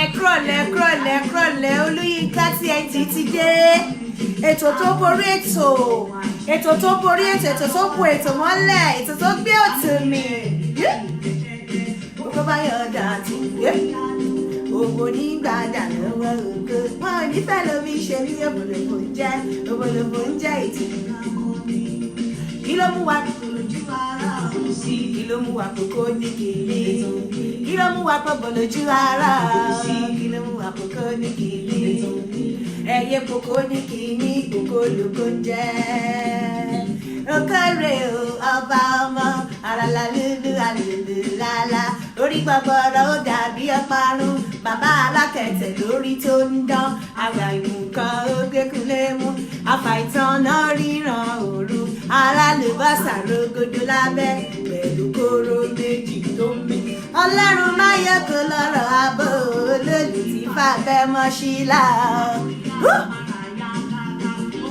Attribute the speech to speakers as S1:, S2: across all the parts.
S1: Ẹ̀krọ̀lẹ́ Olúyinká TNT ti dé. Ètò tó borí ètò tó borí ètò tó bu ètò mọ́lẹ̀, ètò tó gbé òtò mi. Gbogbo bá yọ̀ ọ̀dà àti ògbó nígbà dànù wọ́n ògbó. Wọ́n ò nífẹ̀ẹ́ lómi ṣe bí òbòlòbò ń jẹ́ ìtì. Kí ló mú wa lójú ara? Kí ló mú wa kókó ní kìíní? Kí ló mú wa pọ̀bọ̀ lójú ara? Kí ló mú wa kókó ní kìíní? Ẹyẹ kókó ní kìíní, kókó lóko ń jẹ́. Okòrè o, ọba ọmọ, àràlà lulu àlùlù lálá. Orí gbọ̀gbọ̀rọ̀ ó dàbí ọparun, bàbá alákẹ̀tẹ̀ lórí tó ń dán. Àgbà ìmùkan ó gbẹ́kulé mú, àfàìtàn náà ríran òru. Alálùbọ́sà rogodo lábẹ́, pẹ̀lú kóró méjì tó ń mí. Ọlọ́run máa yẹ kó lọ́rọ̀ abọ́ olólù tí fàbẹ́ mọ́ sílá.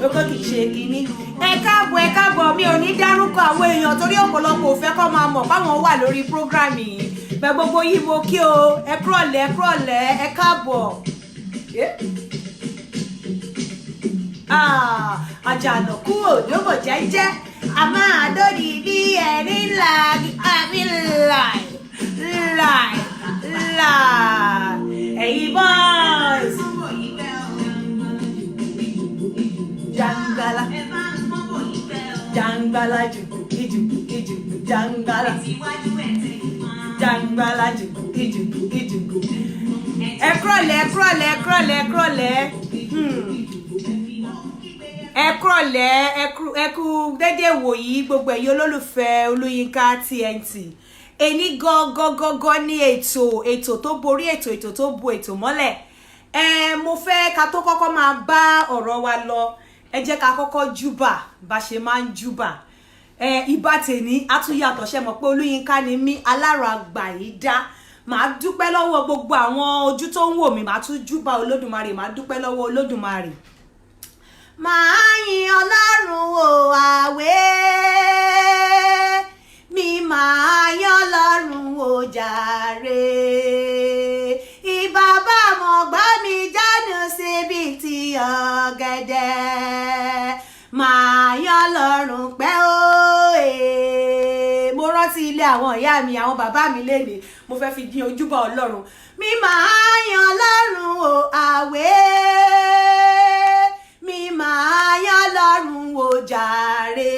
S1: Oko kìí ṣe kínní. Ẹ káàbọ̀ mi ò ní dárúkọ àwọn èèyàn torí ọ̀pọ̀lọpọ̀ ò fẹ́ kó máa mọ̀ báwọn wà lórí prógrámì yìí. Bẹ́ẹ̀ gbogbo yìí mo kí o, ẹ kúrọ̀lẹ́, ẹ káàbọ̀. Àjànàkú òdòbò jẹ́jẹ́, a máa dódi bí ẹni ńlá, àmì láì. Ẹ̀yin boys. Jàngbàlà jùkú jàngbàlà jùkú ìjùkú. Ẹ kúrọ̀lẹ́, ẹ kú dédé wòyí gbogbo ẹ̀yin olólùfẹ́ Olúyinká TNT. Èní gangan ní ètò tó borí ètò tó bu ètò mọ́lẹ̀. Mo fẹ́ ká tó kọ́kọ́ máa bá ọ̀rọ̀ wa lọ, ẹ jẹ́ ká kọ́kọ́ júbà bá ṣe máa ń júbà. Ìbá tèmi á tún yàtọ̀, ṣe mọ̀ pé Olúyinká ni mí, alára àgbà yìí dá. Màá dúpẹ́ lọ́wọ́ gbogbo àwọn ojú tó ń wò mí, màá tún júbà Olódùmarè, màá dúpẹ́ lọ́wọ́ Olódùmarè. Màá yin Ọlọ́run o àwẹ̀, mi máa yan Ọlọ́run o jàre. Ìbàbá mọ̀gbá mi jánu síbi tí ọ̀gẹ̀dẹ̀, màá yan Ọlọ́run pẹ́ o. Mo rántí ilé àwọn ìyá mi, àwọn bàbá mi léde, mo fẹ́ fi dín ojúbọ Ọlọ́run. Mi máa yan Ọlọ́run o àwẹ̀, mi máa yan Ọlọ́run o jàre.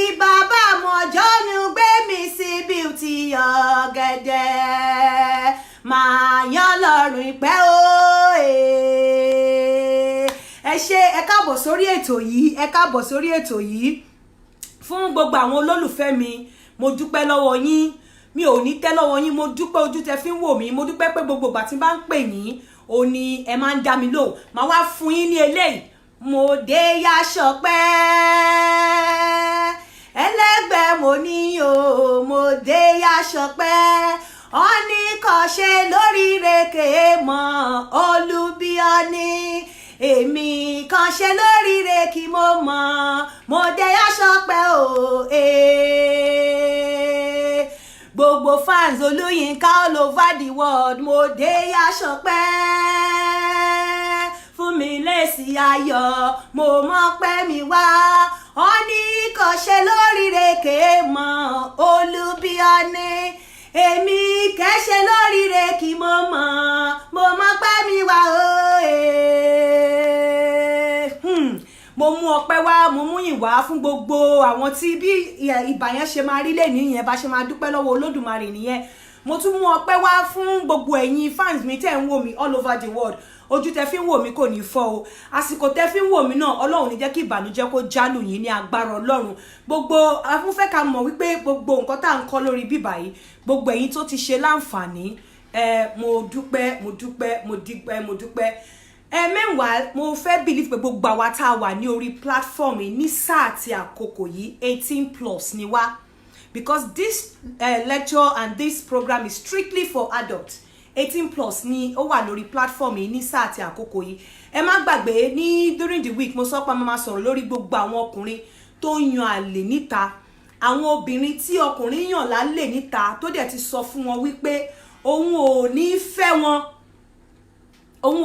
S1: Ìbàbá mọ̀jọ́nu gbé mi síbi tí ọ̀gẹ̀dẹ̀, màá yan Ọlọ́run ìpẹ́ o. Ẹ ṣé, ẹ káàbọ̀ sórí ètò yìí, fún gbogbo àwọn olólùfẹ́ mi. Mo dúpẹ́ lọ́wọ́ yín, mi ò ní tẹ́ lọ́wọ́ yín. Mo dúpẹ́ ojú tẹ́ fi ń wò mí, mo dúpẹ́ pé gbogbo ìgbà tí bá ń pè yín ó ní ẹ máa ń dá mi lóhùn. Màá wá fún yín ní eléyìí. Mo dé yá ṣọpẹ́ ẹlẹ́gbẹ́ mo ní o, mo dé yá ṣọpẹ́. Ọ̀ní kan ṣe lórí rèké mọ́ Olúbíọ́ní, èmi kan ṣe lórí rèké mo mọ̀, mo dé yá ṣọpẹ́ o. Gbogbo fans Olúyinká all over the world, mo dé yá ṣọpẹ́. Fún mi lésì ayọ̀, mo mọ̀ pé mi wá. Ọ̀ní kan ṣe lórí rèké mọ́ Olúbíọ́ní, èmi kẹ́ṣe lórí rèké mo mọ̀ pé mi wá o. Mo mú ọpẹ́ wá, mo mú yìn wá fún gbogbo àwọn tí bí ìbà yẹn ṣe máa rí lẹ́ni yẹn, bá ṣe máa dúpẹ́ lọ́wọ́ Olódùmarè nìyẹn. Mo tún mú ọpẹ́ wá fún gbogbo ẹ̀yin fans mi tẹ́ ń wò mí all over the world. ojú tẹ́ fi ń wò mí kò ní fọ́ o àsìkò tẹ́ fi ń wò mí náà Ọlọ́run ní jẹ́ kí ìbànújẹ́ kó jálù yín ní agbára Ọlọ́run gbogbo afúnfẹ́ ká mọ̀ wípé gbogbo nǹkan tá à ń kọ́ lórí bíbà yìí gbogbo ẹ̀yin tó ti ṣe láǹfààní mo dúpẹ́ meanwhile mo fẹ́ believe pé gbogbo àwa tá a wà ní orí platform yìí ní sáà àti àkókò yìí 18+ ni wá because this lecture and this program is strictly for adults 18+ ni ó wà lórí platform yìí ní sáà àti àkókò yìí ẹ má gbàgbé ní during the week mo sọ pé mo máa sọ̀rọ̀ lórí gbogbo àwọn ọkùnrin tó yan àlè níta àwọn obìnrin tí ọkùnrin yàn lálè níta tó dẹ̀ ti sọ fún wọn wípé òun ò ní fẹ́ wọn òun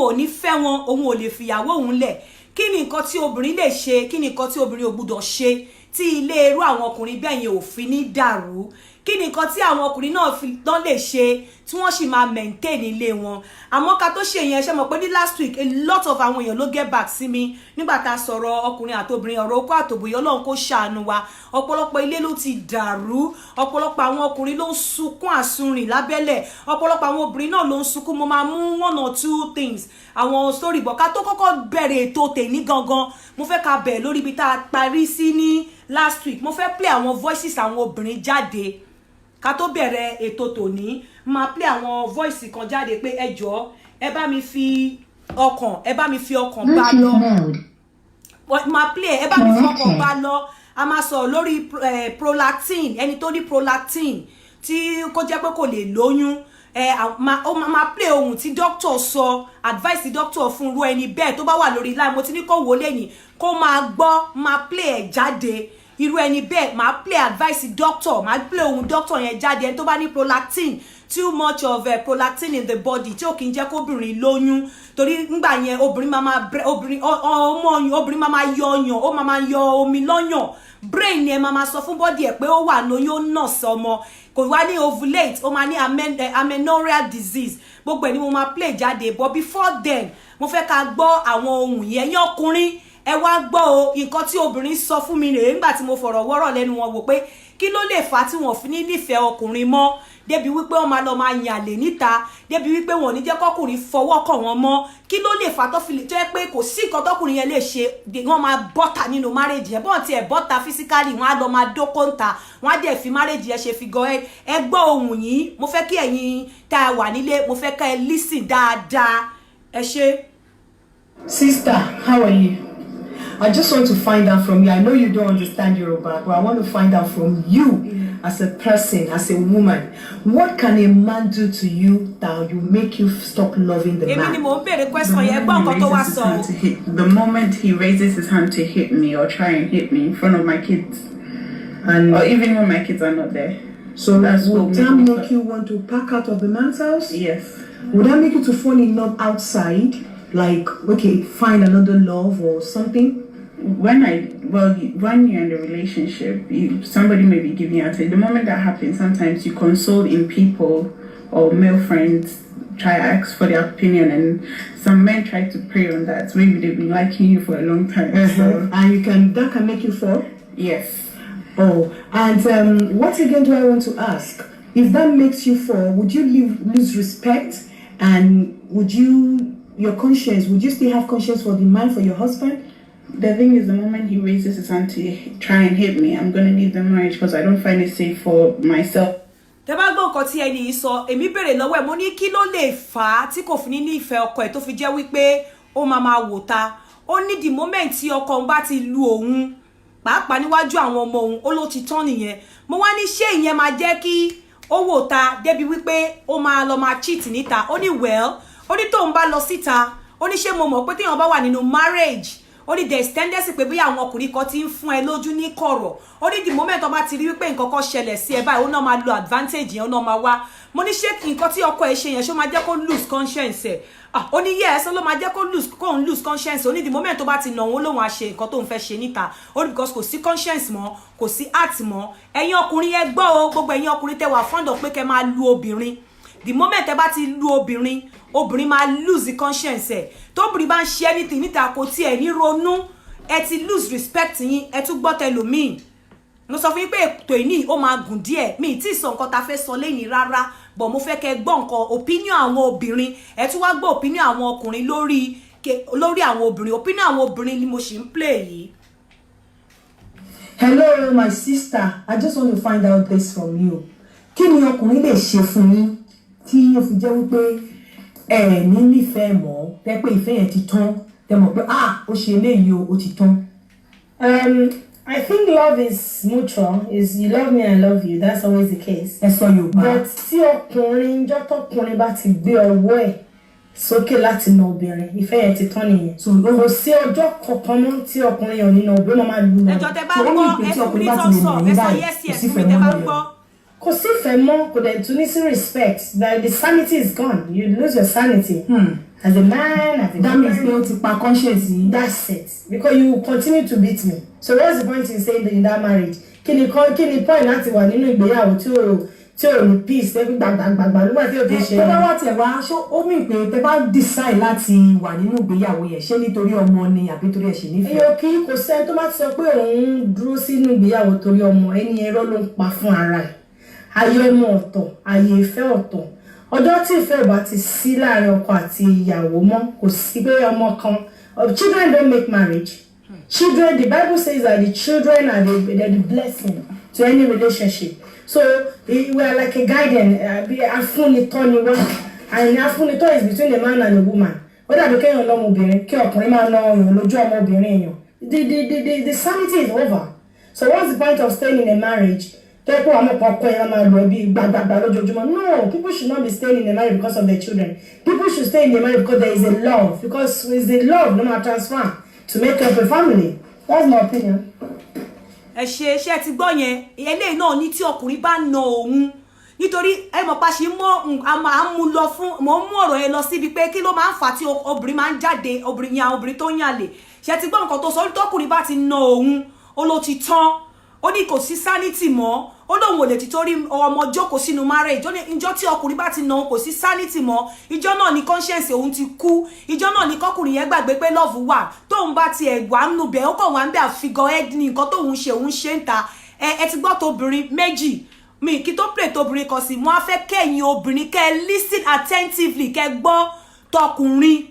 S1: ò lè fìyàwó òun lẹ̀ kí ni nǹkan tí obìnrin lè ṣe kí ni nǹkan tí obìnrin ò gbúdọ̀ ṣe tí ilé irú àwọn ọkùnrin bẹ́ẹ̀ yẹn ò fi ní dàrú kí ni nǹkan tí àwọn ọkùnrin náà fi tán lè ṣe tí wọ́n sì máa maintain ilé wọn àmọ́ ká tó ṣe yẹn ṣe mọ̀ pé ní last week a lot of àwọn èèyàn ló get back sí mi nígbà tá a sọ̀rọ̀ ọkùnrin àtobìnrin ọ̀rọ̀ okó àtòbòyọ́ Ọlọ́run kó ṣàánú wa ọ̀pọ̀lọpọ̀ ilé ló ti dàrú ọ̀pọ̀lọpọ̀ àwọn ọkùnrin ló ń sunkún àsunrìn lábẹ́lẹ̀ ọ̀pọ̀lọpọ̀ àwọn obìnrin náà ló ń sunkún mo máa mú 1 or 2 things àwọn story bọ̀ ká tó kọ́kọ́ bẹ̀rẹ̀ ètò tèmi gangan mo fẹ́ ká bẹ̀rẹ̀ lórí ibi tá a parí sí ní last week mo fẹ́ play àwọn voices àwọn obìnrin jáde ká tó bẹ̀rẹ̀ ètò tòní máa play àwọn voice kan jáde pé ẹ jọ̀ọ́ ẹ bá mi fi ọkàn bá lọ máa play ẹ bá mi fi ọkàn bá lọ a máa sọ lórí prolactin ẹni tó ní prolactin tí kò jẹ́ pé kò lè lóyún máa play ohun tí doctor sọ advice tí doctor fún irú ẹni bẹ́ẹ̀ tó bá wà lórí line mo ti ní kó wò lẹ́yìn kó máa gbọ́ máa play ẹ̀ jáde irú ẹni bẹ́ẹ̀ máa play advice doctor máa play ohun doctor yẹn jáde ẹni tó bá ní prolactin too much of prolactin in the body tí ó kì í jẹ́ kóbìnrin lóyún torí nígbà yẹn obìnrin máa yọ ọyàn ó máa yọ omi lọ́yàn brain yẹn máa sọ fún body ẹ̀ pé ó wà lóyún ó nà sọmọ kò wá ní ovulate ó máa ní amenorrheal disease gbogbo ẹ̀ ni mo máa play jáde but before then mo fẹ́ ká gbọ́ àwọn ohun yẹn yín ọkùnrin ẹ wá gbọ́ o nǹkan tí obìnrin sọ fún mi rèé nígbà tí mo fọ̀rọ̀ wọ́rọ̀ lẹ́nu wọn wò pé kí ló lè fà tí wọ́n fi ní nífẹ̀ẹ́ ọkùnrin mọ́ débi wípé wọ́n máa lọ máa yàn àlè níta débi wípé wọ́n ní jẹ́ kọ́kùnrin fọwọ́ kàn wọ́n mọ́ kí ló lè fà tó fi lè jẹ́ pé kò sí nǹkan tọ́kùnrin yẹn lè ṣe wọ́n máa bọ́ta nínú marriage yẹn bọ́n ti ẹ̀ bọ́ta physically wọ́n á lọ máa dókòǹta wọ́n á dẹ̀ fi marriage yẹn ṣe figure ẹ gbọ́ ohun yìí mo fẹ́ kí ẹ̀yin tá a wà nílé mo fẹ́ ká ẹ listen dáadáa ẹ ṣé.
S2: Sister, how are you? I just want to find out from you. I know you don't understand Yoruba, but I want to find out from you as a person, as a woman. What can a man do to you that will make you stop loving the man?
S3: The moment he raises his hand to hit me or try and hit me in front of my kids, or even when my kids are not there.
S2: So would that make you want to pack out of the man's house?
S3: Yes.
S2: Would that make you to fall in love outside? Like, okay, find another love or something?
S3: When you're in a relationship, somebody may be giving you attention. The moment that happens, sometimes you console in people or male friends try to ask for their opinion, and some men try to prey on that. Maybe they've been liking you for a long time. So.
S2: And that can make you fall?
S3: Yes.
S2: Oh, and what again do I want to ask? If that makes you fall, would you lose respect, and would you still have conscience for the man, for your husband?
S3: The thing is, the moment he raises his hand to try and hit me, I'm going to leave the marriage because I don't find it safe for myself.
S1: Tẹ́ bá gbọ́ nǹkan tí ẹni yìí sọ, èmi béèrè lọ́wọ́ ẹ̀ mo ní kí ló lè fà á tí kò fi ní ìfẹ́ ọkọ ẹ̀ tó fi jẹ́ wípé ó máa wò ta. Ó ní the moment tí ọkọ òun bá ti lu òun pàápàá níwájú àwọn ọmọ òun ó ló ti tán nìyẹn. Mo wá ní ṣé ìyẹn máa jẹ́ kí ó wò ta débi wípé ó máa lọ máa cheat níta. Ó ní well, ó ní tóun bá lọ síta, ó ní ṣé mo mọ̀ pé téèyàn bá wà nínú marriage only there is tendency pé bí àwọn ọkùnrin kan ti ń fún ẹ lójú ní kọ̀rọ̀ only the moment ó bá ti rí wípé nǹkan kan ṣẹlẹ̀ sí ẹ báyìí ó náà máa lo advantage yẹn ó náà máa wá mo ní ṣé nǹkan tí ọkọ ẹ ṣe yẹn ṣó máa jẹ́ kó lose conscience ẹ ó ní yes ló máa jẹ́ kó lose conscience only the moment ó bá ti nà òun lòun á ṣe nǹkan tó ń fẹ́ ṣe níta only because kò sí conscience mọ́ kò sí heart mọ́ ẹ̀yin ọkùnrin ẹ gbọ́ o gbogbo ẹ̀yin ọkùnrin tẹ́ wà fond of pé kẹ́ máa lu obìnrin the moment ẹ bá ti lu obìnrin máa lose conscience ẹ tóbìnrin bá ń ṣe anything níta kò tiẹ̀ ní ronú ẹ ti lose respect yín ẹ tún gbọ́ tẹlòmíì mo sọ fún yín pé ètò ìní ó máa gùn díẹ̀ mi tí sọ nǹkan ta fẹ́ sọ lẹ́yìn rárá
S4: but mo fẹ́ kẹ́ gbọ́ nǹkan opinion àwọn obìnrin ẹ tún wá gbọ́ opinion àwọn ọkùnrin lórí àwọn obìnrin opinion àwọn obìnrin ni mo ṣì ń play yìí.
S2: Hello, my sister. I just want to find out this from you. Kí ni ọkùnrin lè ṣe fún yín tí ó fi jẹ́ wípé ẹ ní nífẹ̀ẹ́ mọ́ tẹ́ pé ìfẹ́ yẹn ti tán tẹ́ mọ̀ pé ó ṣe eléyìí ó ti tán.
S5: I think love is mutual. Is you love me, I love you. That's always the case.
S2: Ẹ sọ Yorùbá.
S5: But tí ọkùnrin jọ́tọ̀kùnrin bá ti gbé ọwọ́ ẹ̀ sókè láti na obìnrin, ìfẹ́ yẹn ti tán nìyẹn. So kò sí ọjọ́ kankan mọ́ tí ọkùnrin yẹn ò ní na obìnrin máa lu náà.
S4: Ẹjọ́ tẹ́ bá gbọ́ ẹ fún mi tó sọ ẹ sọ yes fún mi tẹ́ bá gbọ́.
S5: Kò sí ìfẹ́ mọ́, kò dẹ̀ tún ní sí respect. The sanity is gone. You lose your sanity. As a man, as a
S2: that means pé ó ti pa conscience yìí.
S5: That's it. Because you continue to beat me. So what's the point in saying in that marriage? Kí ni point láti wà nínú ìgbéyàwó tí ò ní peace tẹ́bí gbàgbàgbàgbà nígbà tí ò ti ṣe.
S2: Tẹ́ bá wá tẹ̀ wá ṣó ó mì pé tẹ́ bá decide láti wà nínú ìgbéyàwó yẹn ṣé nítorí ọmọ ni àbí torí ẹ̀ ṣe nífẹ̀ẹ́.
S5: Èyí kì í kò sẹ́ni tó bá ti sọ pé òun dúró sínú ìgbéyàwó torí ọmọ ẹni ẹ̀rọ ló ń pa fún ara ẹ̀. Ayé ọmọ ọ̀tọ̀, ayé ìfẹ́ ọ̀tọ̀. Ọjọ́ tí ìfẹ́ bá ti sí láàrin ọkọ àti ìyàwó mọ́ kò sí pé ọmọ kan. Children don't make marriage. Children, the Bible says that the children are the blessing to any relationship. So we are like a guardian. Afunitọ́ ni wọ́n, and afunitọ́ is between a man and a woman. Whether the kéèyàn lọ́mọ obìnrin kí ọkùnrin máa ná ọyàn lójú ọmọ obìnrin èèyàn. The sanity is over. So what's the point of staying in a marriage? People are not No, people should not be staying in a marriage because of their children. People should stay in a marriage because there is a love. Because it's the love no matter transfer to make up a family. That's my opinion.
S4: Ẹ ṣe ti gbọ́ yẹn eléyìí náà ní tí ọkùnrin bá na òun nítorí ẹ mọ̀ pa ṣe mọ́ a máa ń mú lọ fún mọ̀ ń mú ọ̀rọ̀ ẹ lọ síbi pé kí ló máa ń fà tí obìnrin máa ń jáde obìnrin tó ń yàlè ṣe ti gbọ́ nǹkan tó sọ tọkùnrin bá ti na òun ó ló ti tán ó ní kò sí sanity mọ́ ó lóun ò lè ti torí ọmọ jókòó sínú marriage ó ní ìjọ tí ọkùnrin bá ti na òun kò sí sanity mọ́ ìjọ náà ni conscience òun ti kú ìjọ náà ni kọkùnrin yẹn gbàgbé pé love wà tóun bá ti ẹ̀gbà ń nubẹ̀ ó kàn wá ń bẹ̀ àfigọ́ ẹ́ ní nǹkan tóun ṣe ń ta ẹ ti gbọ́ tóbìnrin méjì mi kí tó play tóbìnrin kan sí mo á fẹ́ kẹ́yìn obìnrin kẹ́ listen attentively kẹ́ gbọ́ tọkùnrin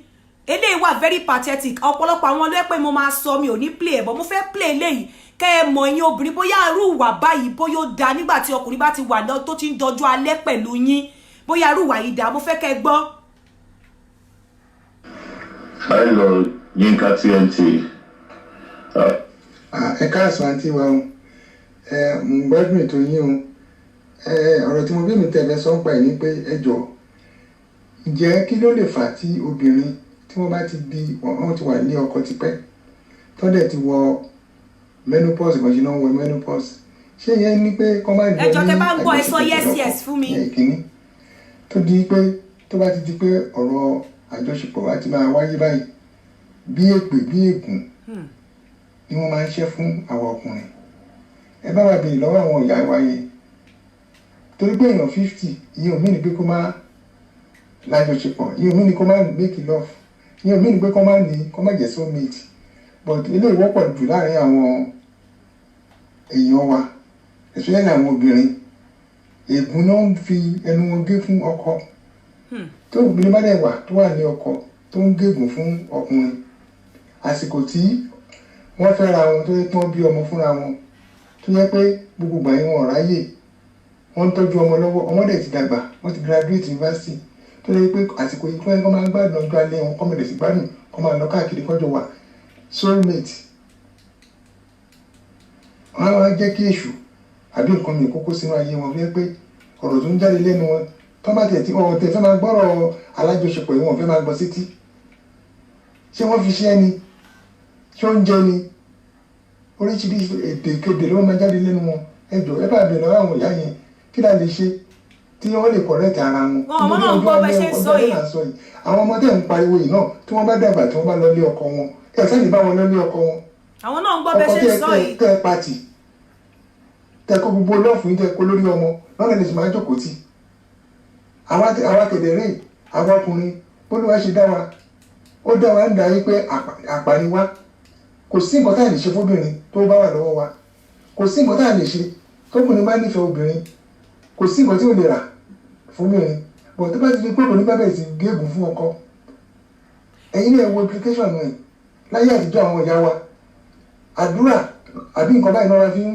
S4: eléyìí wà very pathetic ọ̀pọ̀lọpọ̀ àwọn ọlọ́pẹ́ pé mo máa sọ mi ò ní play ẹ̀ but mo fẹ́ play eléyìí kẹ́ ẹ mọ̀ yín obìnrin bóyá irú ìwà báyìí bóyá ó da nígbà tí ọkùnrin bá ti wà lọ tó ti ń dọjú alẹ́ pẹ̀lú yín bóyá irú ìwà yìí dá mo fẹ́ kẹ́ ẹ gbọ́.
S6: Hello, Yinka TNT.
S7: Ẹ káàsán àǹtí wa o mo gbádùn ètò yín o ọ̀rọ̀ tí mo bí mi tẹ̀lé sọ ń pa ẹ̀ ní pé ẹ jọ̀ọ́ ǹjẹ́ kí ló lè fà tí obìnrin tí wọ́n bá ti di wọ́n ti wà ní ọkọ tipẹ́ tọ́dẹ̀ ti wọ menopause kan ṣe náà wọ menopause ṣé yẹn ní pé kọ́ máa jọ ní
S4: ẹjọ́ tẹ bá ń gbọ́ ẹ sọ yes fún mi.
S7: ìkíní tó di pé tó bá ti di pé ọ̀rọ̀ àjọṣepọ̀ wa ti máa wáyé báyìí bí èpè bí ègún ni wọ́n máa ń ṣe fún àwọn ọkùnrin ẹ bá wa bèèrè lọ́wọ́ àwọn ìyá wa yẹn torí pé èèyàn 50 ìyẹn ò mí ní pé kó máa lájọṣepọ̀ ìyẹn ò mí ní kó máa make love ìyẹn ò mí ní pé kó máa jẹ́ soulmate but eléyìí wọ́pọ̀ jù láàrin àwọn èèyàn wa especially àwọn obìnrin ègún náà ń fi ẹnu wọn gé fún ọkọ tó obìnrin bá dẹ̀ wà tó wà ní ọkọ tó ń gégùn fún ọkùnrin àsìkò tí wọ́n fẹ́ ra wọn tó yẹ kí wọ́n bí ọmọ fúnra wọn tó yẹ pé gbogbo ìgbà yẹn wọn ráyè wọ́n ń tọ́jú ọmọ lọ́wọ́ ọmọ dẹ̀ ti dàgbà wọ́n ti graduate university tó yẹ pé àsìkò yìí kọ́ máa ń gbádùn ọjọ́ alẹ́ wọn kọ́ mọ̀lẹ́sì gbádùn kọ́ máa lọ káàkiri kọ́jọ wà soulmate wọ́n á wá jẹ́ kí èṣù àbí nǹkan mi kókó sínú ayé wọn fẹ́ pé ọ̀rọ̀ tó ń jáde lẹ́nu wọn tó bá tẹ̀ tí ọ̀rọ̀ tẹ̀ fẹ́ máa gbọ́rọ̀ alájọṣepọ̀ yìí wọ́n fẹ́ máa gbọ́ sétí ṣé wọ́n fi ṣẹ́ ni ṣé oúnjẹ ni oríṣiríṣi èdèkedè ló máa jáde lẹ́nu wọn ẹ jọ̀ọ́ ẹ bá bẹ̀rẹ̀ lọ́wọ́ àwọn ìyá yẹn kí la lè ṣe tí wọ́n lè correct ara wọn.
S4: ọmọ náà ń gbọ́ bẹ́ ṣe ń sọ yìí.
S7: àwọn ọmọ tẹ̀ ń pariwo yìí náà tí wọ́n bá dàgbà tí wọ́n bá lọ lé ọkọ wọn ẹ sẹ́ni bá wọn lọ lé ọkọ wọn.
S4: àwọn náà ń gbọ́ bẹ́ ṣe ń sọ yìí.
S7: ọkọ tẹ pati tẹ kó gbogbo lọ́ọ̀fù yín tẹ kó lórí ọmọ lọ́nà lè sì máa jókòó tì. àwa kẹ̀dẹ̀rẹ́ àwọn ọkùnrin bólúwa ṣe dá wa ó dá wa ń dá yí pé àpàní wa kò sí nǹkan tá à lè ṣe fóbìnrin tó bá wà lọ́wọ́ wa kò sí nǹkan tá à lè ṣe tóbìnrin bá nífẹ̀ẹ́ obìnrin kò sí nǹkan tí ò lè rà fún mìíràn bọ̀ tó bá ti di pé òní bá bẹ̀rẹ̀ sí gégùn fún ọkọ ẹ̀yin náà wo implication rẹ̀ láyé àtijọ́ àwọn ìyá wa àdúrà àbí nǹkan báyìí náà fi ń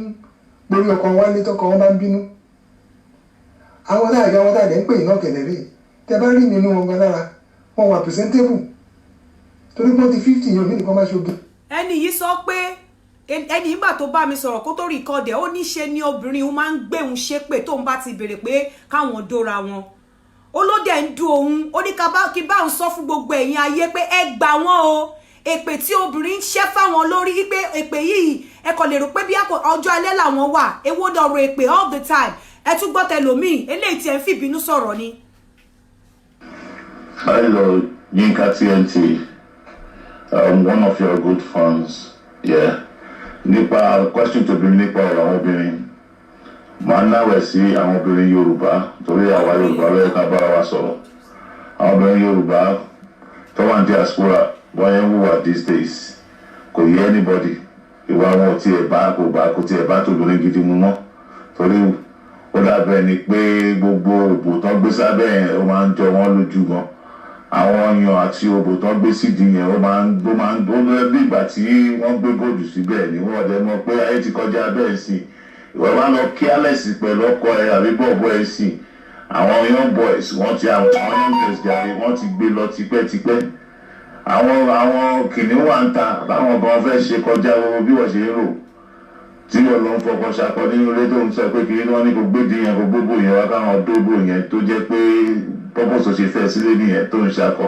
S7: borí ọkọ wọn lé tọkọ wọn bá ń bínú àwọn táàgá wọn táàgá ń pè iná kẹ̀lẹ́rẹ́ tẹ bá rí nínú wọn gan lára wọn wà presentable torí pọ́n ti 50 yóò nílùú kan máa ṣoge.
S4: ẹni yìí sọ pé ẹni ìgbà tó bá mi sọ̀rọ̀ kó tó rí ìkọdẹ̀ ó ní ṣe ni obìnrin òun máa ń gbéhùn ṣépè tóun bá ti béèrè pé káwọn dóra wọn olóde ń dún òun ó ní kí bá òun sọ fún gbogbo ẹ̀yin ayé pé ẹ gbà wọ́n o èpè tí obìnrin ń ṣẹ́ fáwọn lórí pé èpè yìí ẹ kò lè rò pé bí ọjọ́ alẹ́ làwọn wà èwo dọ̀rọ̀ èpè all the time ẹ tún gbọ́ tẹlòmíì eléyìí tí ẹ ń fìbínú sọ̀rọ̀ ni.
S6: Hello, Yinka TNT. One of your good fans. Yeah. Nípa question tó bí nípa ọ̀rọ̀ àwọn obìnrin. Màá náwẹ̀ sí àwọn obìnrin Yorùbá torí àwa Yorùbá ló yẹ ká bára wa sọ̀rọ̀. Àwọn obìnrin Yorùbá tó wà ní diaspora wọ́n yẹn wùwà these days. Kò yẹ anybody. Ìwà wọn ò tiẹ̀ bá kò tiẹ̀ bá tóbìnrin gidi mu mọ́. Torí ó dàbẹ̀ ni pé gbogbo òbò tó gbé sábẹ́ yẹn ó máa ń jọ wọ́n lójú gan. Àwọn ọyàn àti òbò tó gbé sídìí yẹn ó máa ń bí ìgbà tí wọ́n gbé góòdù síbẹ̀ ni wọ́n dẹ̀ mọ̀ pé ayé ti kọjá bẹ́ẹ̀ sí i. Ìwọ máa lọ kíálẹ̀sì pẹ̀lú ọkọ ẹ àbí bọ̀bọ̀ ẹ sí i. Àwọn young boys wọ́n ti àwọn young girls jàre wọ́n ti gbé lọ tipẹ́tipẹ́. Àwọn kìnìún wà ń ta báwọn gan fẹ́ ṣe kọjá owó bí wọ́n ṣe ń rò. Tí wọ́n lọ ń fọkàn ṣakọ nínú ilé tó ń sọ pé kiri náà ní kò gbé dín yẹn kò gbogbo yẹn wá káwọn dógbò yẹn tó jẹ́ pé pọ́pọ́sọ ṣe fẹ́ sílé nìyẹn tó ń ṣakọ.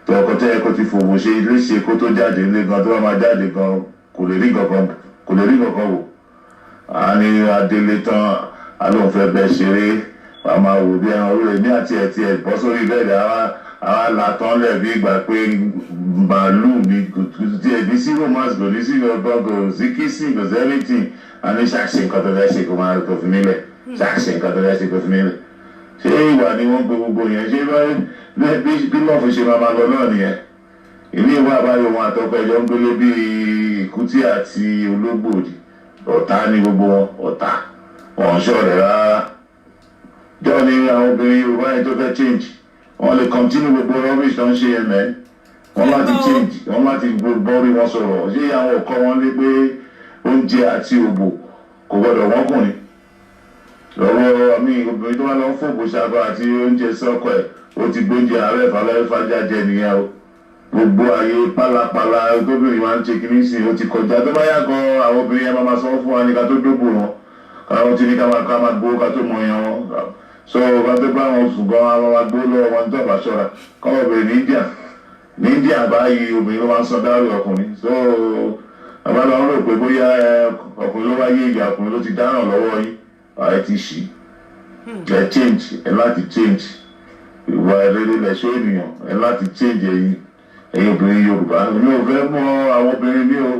S6: Tó ọkọ tẹ́ ẹ kó ti fòwò ṣe léṣe kó tó jáde ilé gan tó bá máa jáde gan kò lè rí kankan wò. A ní adélé tán alóhùn fẹ́ bẹ́ẹ̀ ṣeré wàá máa wò bí ẹran orí ẹ̀mí àti ẹ̀tì ẹ̀ bọ́ sórí bẹ́ẹ̀dẹ̀ àwa làtọ́ lẹ̀ bí ìgbà pé màálù mi kò tí ẹ̀ ní sí romance kò ní sí ọgbọ́n kò sí kissing kò sí everything a ní ṣàṣe nǹkan tó fẹ́ ṣe kò máa kò fi nílẹ̀ ṣàṣe nǹkan tó fẹ́ ṣe kò fi nílẹ̀. Ṣé ìwà ni wọ́n gbé gbogbo yẹn ṣé bí lọ́ọ̀fù ṣe máa lọ náà nìyẹn. Ilé ìwé àbáyọ wọn àtọ́pẹ́ ẹjọ́ ń gbélé bí ìkútí àti ológbòdì ọ̀tá ní gbogbo wọn ọ̀tá wọn ṣọ̀rẹ́ rárá. Jọ́ ni àwọn obìnrin Yorùbá yẹn tó fẹ́ change wọ́n lè continue gbogbo rubbish tó ń ṣe yẹn mẹ́ wọ́n láti change wọ́n láti bọ́rí wọn sọ̀rọ̀ ṣé àwọn ọkọ wọn lé pé oúnjẹ àti òbò kò gbọdọ̀ wọ́n kùnrin lọ́wọ́ mi obìnrin tó wá lọ fún òbòṣàbọ̀ àti oúnjẹ sọ́kọ̀ ẹ̀ ó ti gbóúnjẹ ààrẹ fàlẹ́fàjà jẹ nìyẹn o gbogbo ayé pálapàla tóbìnrin máa ń ṣe kìíní sí ó ti kọjá tó bá yá gan àwọn obìnrin yẹn máa sọ fún wa ní ká tó dóbò wọn káwọn ti ní ká máa gbowó ká tó mọ yẹn wọn so bá tó bá wọn sùn gan àwọn máa gbó lọ́wọ́ wọn tó bá ṣọ́ra kọ́ obìnrin ní India báyìí obìnrin ló máa ń sọ dárí ọkùnrin so àbálọ wọn rò pé bóyá ọkùnrin ló wá yé ìyá ọkùnrin ló ti dáràn lọ́wọ́ yìí ẹ ti ṣì ẹ change ẹ láti change ìwà rere lẹ̀ṣọ́ ènìyàn ẹ láti change ẹ̀yin obìnrin Yorùbá mi ò fẹ́ mọ àwọn obìnrin mi ò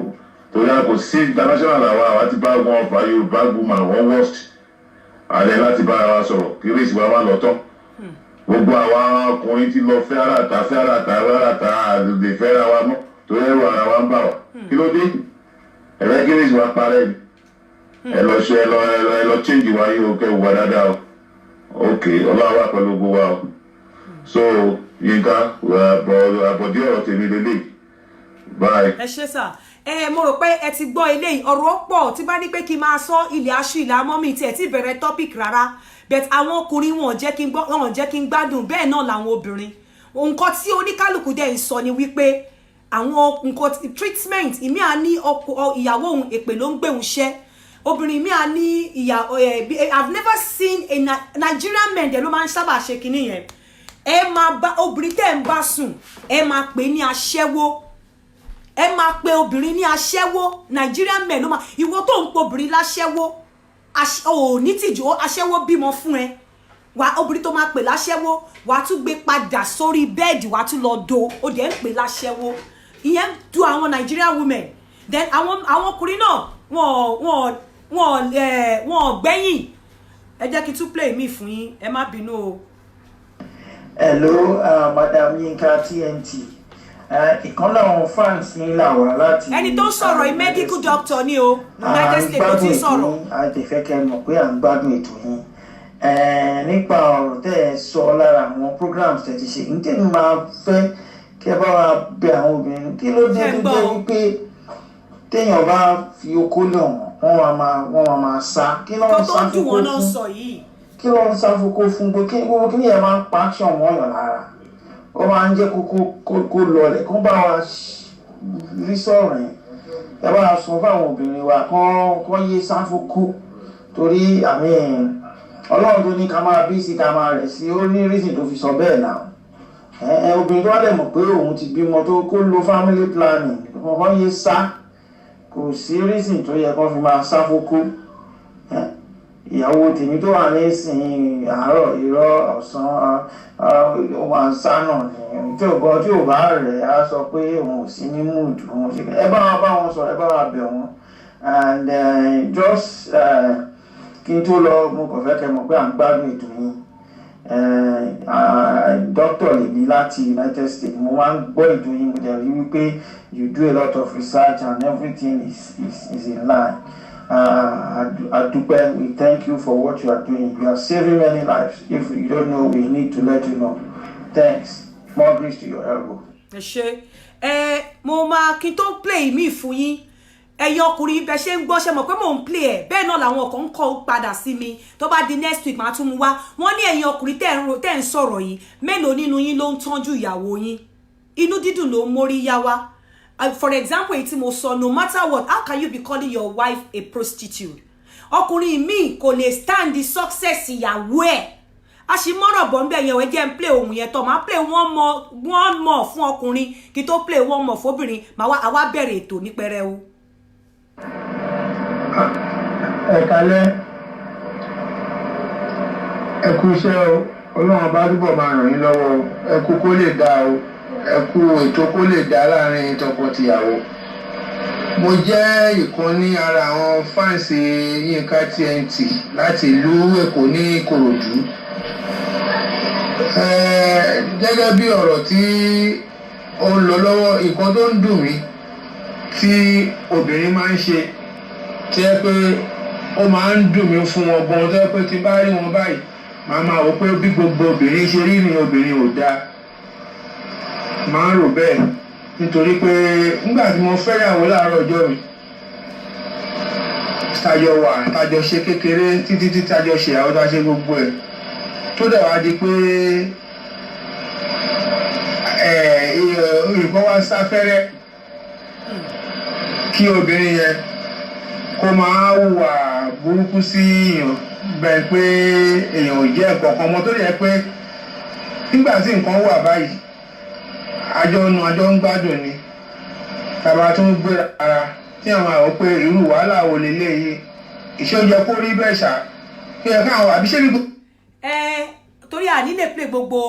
S6: torí a kò sí international àwa ti bá wọn fa Yorùbá woman wọn worst àlẹ́ láti bá wa sọ̀rọ̀ kí rèsì wa má lọ tán gbogbo àwọn ọkùnrin ti lọ fẹ́ àràtà àdùdè fẹ́ra wa mọ́ torí ẹrù ara wa ń bà wá kí ló dé ẹ̀rẹ́ kí rèsì wa parẹ́ ni ẹ lọ change wa yìí o kẹ́ wà dáadáa o ok ọlọ́wà wà pẹ̀lú gbogbo wa o so Yinka àbọ̀dí ọ̀rọ̀ tèmi lélẹ̀ bye.
S4: ẹ ṣe sà mo rò pé ẹ ti gbọ́ eléyìí ọ̀rọ̀ pọ̀ tí bá ní pé kí n máa sọ ilẹ̀ aṣọ ilẹ̀ amọ́mí tí ẹ ti bẹ̀rẹ̀ topic rárá but àwọn ọkùnrin wọn jẹ́ kí n gbádùn bẹ́ẹ̀ náà làwọn obìnrin nǹkan tí oníkálukú dẹ̀ ń sọ ni wípé àwọn nǹkan treatment ìmí à ní ìyàwó òun èpè ló ń gbé òun ṣẹ́ obìnrin mi à ní I've never seen a Nigerian men dẹ̀ ló máa ń sábà ṣe kinní yẹn ẹ máa bá obìnrin tẹ́ ń bá sùn ẹ máa pè ní aṣẹ́wó ẹ máa pe obìnrin ní aṣẹ́wó Nigerian men ló máa ìwọ tó ń pe obìnrin láṣẹ́wó ò ní tìjú aṣẹ́wó bímọ fún ẹ wà obìnrin tó máa pè láṣẹ́wó wà tún gbé padà sórí bẹ́ẹ̀dì wà tún lọ do ó dẹ̀ ń pè láṣẹ́wó ìyẹn du àwọn Nigerian women then àwọn ọkùnrin náà wọn gbẹ́yìn ẹ jẹ́ kí n tún play mi fún yín ẹ má bínú o.
S8: Hello, Madam Yinka TNT. Ìkan láwọn fans ní làwà láti.
S4: Ẹni tó ń sọ̀rọ̀ yìí medical doctor ni o. United States ló ti sọ̀rọ̀.
S8: A ti fẹ́ kẹ́ mọ̀ pé à ń gbádùn ètò yín. nípa ọ̀rọ̀ tẹ́ ẹ sọ lára àwọn programs tẹ́ ti ṣe nítorí máa fẹ́ kí ẹ bá wa bẹ àwọn obìnrin kí ló dé tó jẹ́ wípé téèyàn bá fi okó lé wọ́n máa sá kí ló ń sá fún kí ló ń sá fún pé gbogbo kí ni ẹ máa ń pa action wọ́n yàn lára ó máa ń jẹ́ kó lọlẹ̀ kó bá wa rí sọ̀rọ̀ yẹn ẹ bá wa sọ fáwọn obìnrin wa kán yé sá fún kó torí àmì ọlọ́run tó ní ká máa bí sí ká máa rẹ̀ sí ó ní reason tó fi sọ bẹ́ẹ̀ náà obìnrin tó wá dẹ̀ mọ̀ pé òun ti bímọ tó kó lo family planning kọ́kọ́ yé sá kò sí reason tó yẹ kó fi máa sá fókó ìyàwó tèmi tó wà nísìnyí àárọ̀ irọ́ ọ̀sán ó máa sá náà ni tí ò bá rẹ̀ á sọ pé òun ò sí ní mood òun ṣe ẹ bá wọn sọ̀rọ̀ ẹ bá wa bẹ̀ wọ́n and just kí n tó lọ mo kàn fẹ́ kẹ́ mọ̀ pé à ń gbádùn ètò yín doctor lèmi láti United States mo máa ń gbọ́ ètò yín mo dẹ̀ rí wípé you do a lot of research and everything is in line. Adupe, we thank you for what you are doing. You are saving many lives. If you don't know, we need to let you know. Thanks. More grace to your elbow.
S4: Mo máa kí n tó play mi fún yín. Ẹ̀yin ọkùnrin bẹ́ ṣe ń gbọ́ ṣe mọ̀ pé mò ń play ẹ̀ bẹ́ẹ̀ náà làwọn kan ń kọ́ padà sí mi tó bá di next week máa tún mú wá wọ́n ní ẹ̀yin ọkùnrin tẹ́ ń sọ̀rọ̀ yìí mélòó nínú yín ló ń tọ́jú ìyàwó yín inú dídùn ló ń mórí yá wá. For example, èyí tí mo sọ, no matter what, how can you be calling your wife a prostitute? Ọkùnrin mi kò lè stand the success ìyàwó ẹ̀. A sì mọ́rọ̀ bọ̀ ń bẹ̀ yẹn wẹ́ jẹ́ ń play ohun yẹn tọ́ máa play one more fún ọkùnrin kí tó play one more fóbìnrin àwa bẹ̀rẹ̀ ètò ní pẹrẹu.
S7: Ẹ kálẹ́ ẹ kú iṣẹ́ o Ọlọ́run bá túbọ̀ máa ràn yín lọ́wọ́ ẹ kú kó lè dá o ẹ kú ètò kó lè dá láàrin tọkọtìyàwó. Mo jẹ́ ìkan ní ara àwọn fáǹsì Yínká TNT láti ìlú Èkó ní Ìkòròdú. Gẹ́gẹ́ bí ọ̀rọ̀ tí ó ń lọ lọ́wọ́ nǹkan tó ń dùn mí tí obìnrin máa ń ṣe tí ẹ pé ó máa ń dùn mí fún wọn gan tó ẹ pé tí bá rí wọn báyìí màá máa wò pé bí gbogbo obìnrin ṣe rí ni obìnrin ò dáa máa ń rò bẹ́ẹ̀ nítorí pé nígbà tí mo fẹ́yàwó láàárọ̀ ọjọ́ mi tájọ ṣe kékeré títí tájọ ṣe àwọn tó ṣe gbogbo ẹ̀ tó dẹ̀ wá di pé nǹkan wá sáfẹ́rẹ́ kí obìnrin yẹn kó máa hùwà burúkú sí èèyàn bẹ́ẹ̀ pé èèyàn ò jẹ́ nǹkan kan mọ́ tó yẹ pé nígbà tí nǹkan wà báyìí àjọ ń gbádùn ni tàbá tó ń gbéra ara tí àwọn àwọn pé irú wàhálà wo leléyìí ìṣọ́jọ kó rí bẹ́ẹ̀ ṣá kí ẹ káwọn àbíṣẹ́ ní.
S4: torí à nílé play gbogbo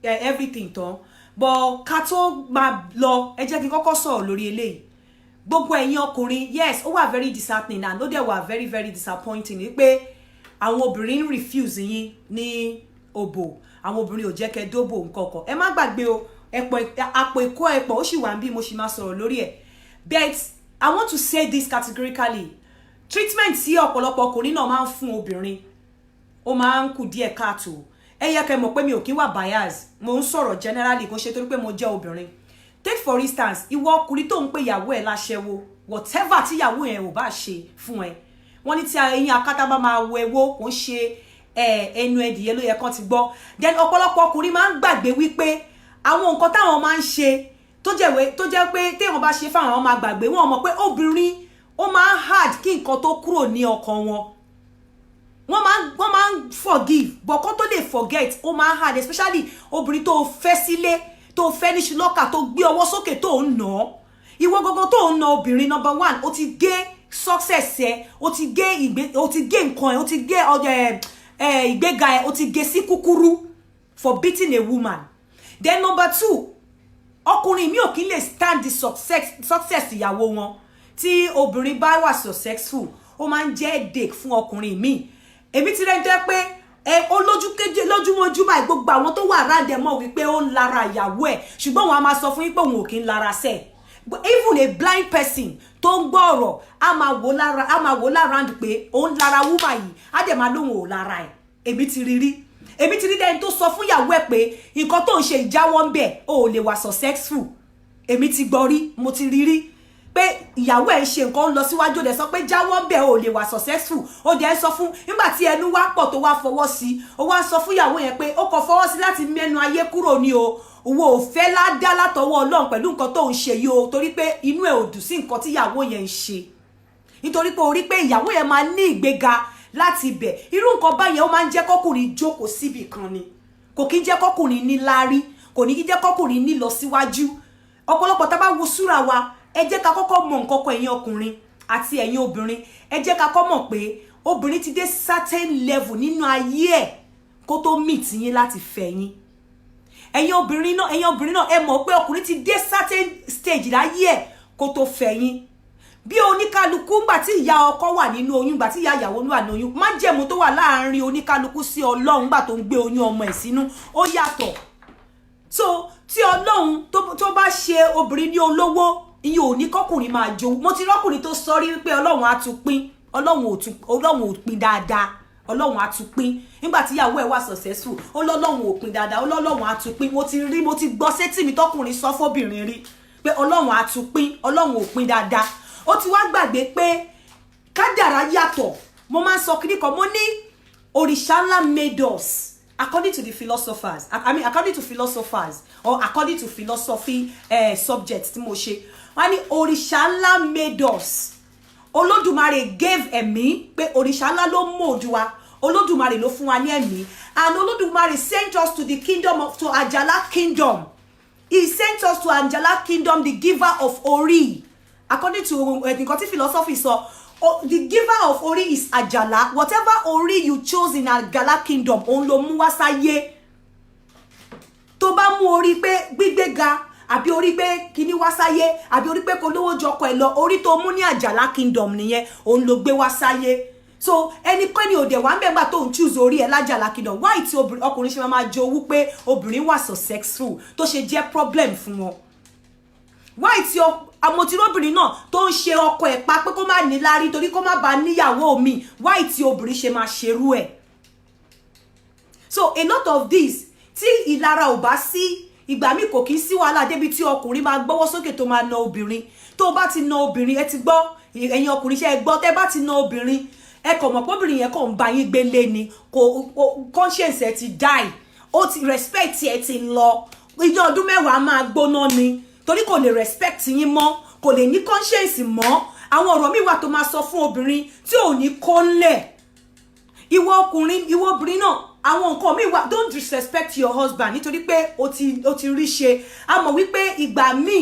S4: everything tán but ká tó máa lọ ẹ jẹ́ kí n kọ́kọ́ sọ̀rọ̀ lórí eléyìí gbogbo ẹ̀yin ọkùnrin yes ó wà very disheartening and ó dẹ̀ wà very very disappointing ni pé àwọn obìnrin refuse yín ní òbò àwọn obìnrin ò jẹ́ kẹ́ dóbò nǹkankan ẹ má gbàgbé o àpò ìkó ẹ̀pọ̀ ó sì wà níbí mo sì máa sọ̀rọ̀ lórí ẹ̀ but I want to say this categorically treatment tí ọ̀pọ̀lọpọ̀ ọkùnrin náà máa ń fún obìnrin ó máa ń kù díẹ̀ káàtó ẹ yẹ kẹ́ mọ̀ pé mi ò kí wà bias mo ń sọ̀rọ̀ generally kò ṣe torí pé mo jẹ́ obìnrin take for instance ìwọ ọkùnrin tó ń pè ìyàwó ẹ̀ láṣẹ́wó whatever tí ìyàwó ẹ̀ ò bá ṣe fún ẹ wọ́n ní tí ẹyin akátá bá máa wo ẹwó kò ń ṣe ẹnu ẹdìyẹ ló yẹ kán ti gbọ́ then ọ̀pọ̀lọpọ̀ ọkùnrin máa ń gbàgbé wípé àwọn nǹkan táwọn máa ń ṣe tó jẹ́ pé téèyàn bá ṣe fáwọn àwọn máa gbàgbé wọn mọ̀ pé obìnrin ó máa ń hard kí nǹkan tó kúrò ní ọkàn wọn wọ́n máa ń forgive but kó tó lè forget ó máa ń hard especially obìnrin tó fẹ́ sílé tó fẹ́ ní ṣùlọ́kà tó gbé ọwọ́ sókè tó ń nà ìwọ gógó tó ń nà obìnrin number one ó ti gé success ẹ ó ti gé nǹkan ẹ ó ti gé ìgbéga ẹ ó ti gé sí kúkúrú for beating a woman then number two ọkùnrin mi ò kí lè stand the success ìyàwó wọn tí obìnrin bá wà successful ó máa ń jẹ́ headache fún ọkùnrin mi èmi ti rẹ́ jẹ́ pé ó lójúmọ́jú báyìí gbogbo àwọn tó wà ráńdẹ̀ mọ̀ wípé ó ń lara ìyàwó ẹ̀ ṣùgbọ́n wọn a máa sọ fún yín pé òun ò kí ń lara sẹ́ẹ̀ even a blind person tó ń gbọ́ ọ̀rọ̀ a máa wò lára pé ó ń lara woman yìí á dẹ̀ máa lóhùn ò lára ẹ̀ èmi ti rí dẹ́ni tó sọ fún ìyàwó ẹ̀ pé nǹkan tó ń ṣe ìjáwọ́ ń bẹ̀ o ò lè wà successful èmi ti gbọ́ rí mo ti rí pé ìyàwó ẹ̀ ń ṣe nǹkan ń lọ síwájú dẹ̀ sọ pé jáwọ́ ń bẹ̀ o ò lè wà successful ó dẹ̀ ń sọ fún nígbà tí ẹnu wá pọ̀ tó wá fọwọ́ sí ó wá sọ fún ìyàwó yẹn pé ó kàn fọwọ́ sí láti mẹ́nu ayé kúrò ní o òwò ò fẹ́ ládá látọwọ́ Ọlọ́run pẹ̀lú nǹkan tó ń ṣe yìí o torí pé inú ẹ̀ ò dùn sí nǹkan tí ìyàwó yẹn ń ṣe nítorí pé ó rí pé ìyàwó yẹn máa ní ìgbéga láti ibẹ̀ irú nǹkan báyẹn ó máa ń jẹ́ kọ́kùnrin jókòó síbì kan ni kò kí ń jẹ́ kọ́kùnrin ní láárí kò ní kí jẹ́ kọ́kùnrin ní lọ síwájú ọ̀pọ̀lọpọ̀ tá bá wo súra wa ẹ jẹ́ ká kọ́kọ́ mọ̀ nǹkan kan ẹ̀yin ọkùnrin àti ẹ̀yin obìnrin ẹ jẹ́ ká kọ́ mọ̀ pé obìnrin ti dé certain level nínú ayé ẹ̀ kó tó meet yín láti fẹ́ yín ẹ̀yin obìnrin náà ẹ mọ̀ pé ọkùnrin ti dé certain stage láyé ẹ̀ kó tó fẹ́ yín bí oníkálukú ńgbà tí ìyá ọkọ wà nínú oyún ńgbà tí ìyá ìyàwó wà nínú oyún májẹ̀mú tó wà láàárín oníkálukú sí Ọlọ́run ńgbà tó ń gbé oyún ọmọ ẹ̀ sínú ó yàtọ̀ so tí Ọlọ́run tó bá ṣe obìnrin ní olówó ìyẹn ò ní kọkùnrin máa jó mo ti rọ́kùnrin tó sọ rí wípé Ọlọ́run á tún pín Ọlọ́run ò pín dáadáa Ọlọ́run á tún pín nígbà tí ìyàwó ẹ̀ wà successful Ọlọ́run ò pín dáadáa Ọlọ́run á tún pín mo ti gbọ́ sétí mi tọkùnrin sọ fóbìnrin rí pé Ọlọ́run á tún pín Ọlọ́run ò pín dáadáa ó ti wá gbàgbé pé kádàrá yàtọ̀ mo máa ń sọ kíní kan mo ní òrìṣà ńlá made us according to the philosophers according to philosophers or according to philosophy subjects tí mo ṣe wọ́n ní òrìṣà ńlá made us Olódùmarè gave ẹ̀mí pé òrìṣà ńlá ló mold wa Olódùmarè ló fún wa ní ẹ̀mí and Olódùmarè sent us to the kingdom to Ajala kingdom he sent us to Ajala kingdom the giver of Ori according to nǹkan tí philosophy sọ the giver of Ori is Ajala whatever Ori you chose in Ajala kingdom òun ló mú wá sáyé tó bá mú orí pé gbígbéga àbí orí pé kíní wá sáyé àbí orí pé kò lówó jọkọ ẹ lọ orí tó mú ní Ajala kingdom nìyẹn òun ló gbé wá sáyé so ẹnikẹ́ni òde wà ń bẹ́gbà tó ń choose orí ẹ lájàlá kingdom why tí ọkùnrin ṣe máa jowú pé obìnrin wà successful tó ṣe jẹ́ problem fún wọn why tí àmọ̀tírọ́bìnrin náà tó ń ṣe ọkọ ẹ̀ pa pé kó má ní lárí torí kó má bá níyàwó mi why tí obìnrin ṣe máa ṣerú ẹ̀ so a lot of this tí ìlara ò bá sí ìgbà mi kò kí sí wàhálà débi tí ọkùnrin máa gbọ́wọ́ sókè tó máa na obìnrin tó bá ti na obìnrin ẹ ti gbọ́ ẹ̀yin ọkùnrin ṣe ẹ gbọ́ tẹ́ bá ti na obìnrin ẹ kàn mọ̀ pé obìnrin yẹn kàn ń bá yín gbélé ni kò conscience ẹ ti die ó ti respect ẹ ti lọ ìjọ ọdún mẹ́wàá máa gbóná ni torí kò lè respect yín mọ́ kò lè ní conscience mọ́ àwọn ọ̀rọ̀ mi wà tó máa sọ fún obìnrin tí ò ní kó ńlẹ̀ ìwọ ọkùnrin ìwọ obìnrin náà àwọn nǹkan mi wà don't disrespect your husband nítorí pé o ti rí ṣe a mọ̀ wípé ìgbà míì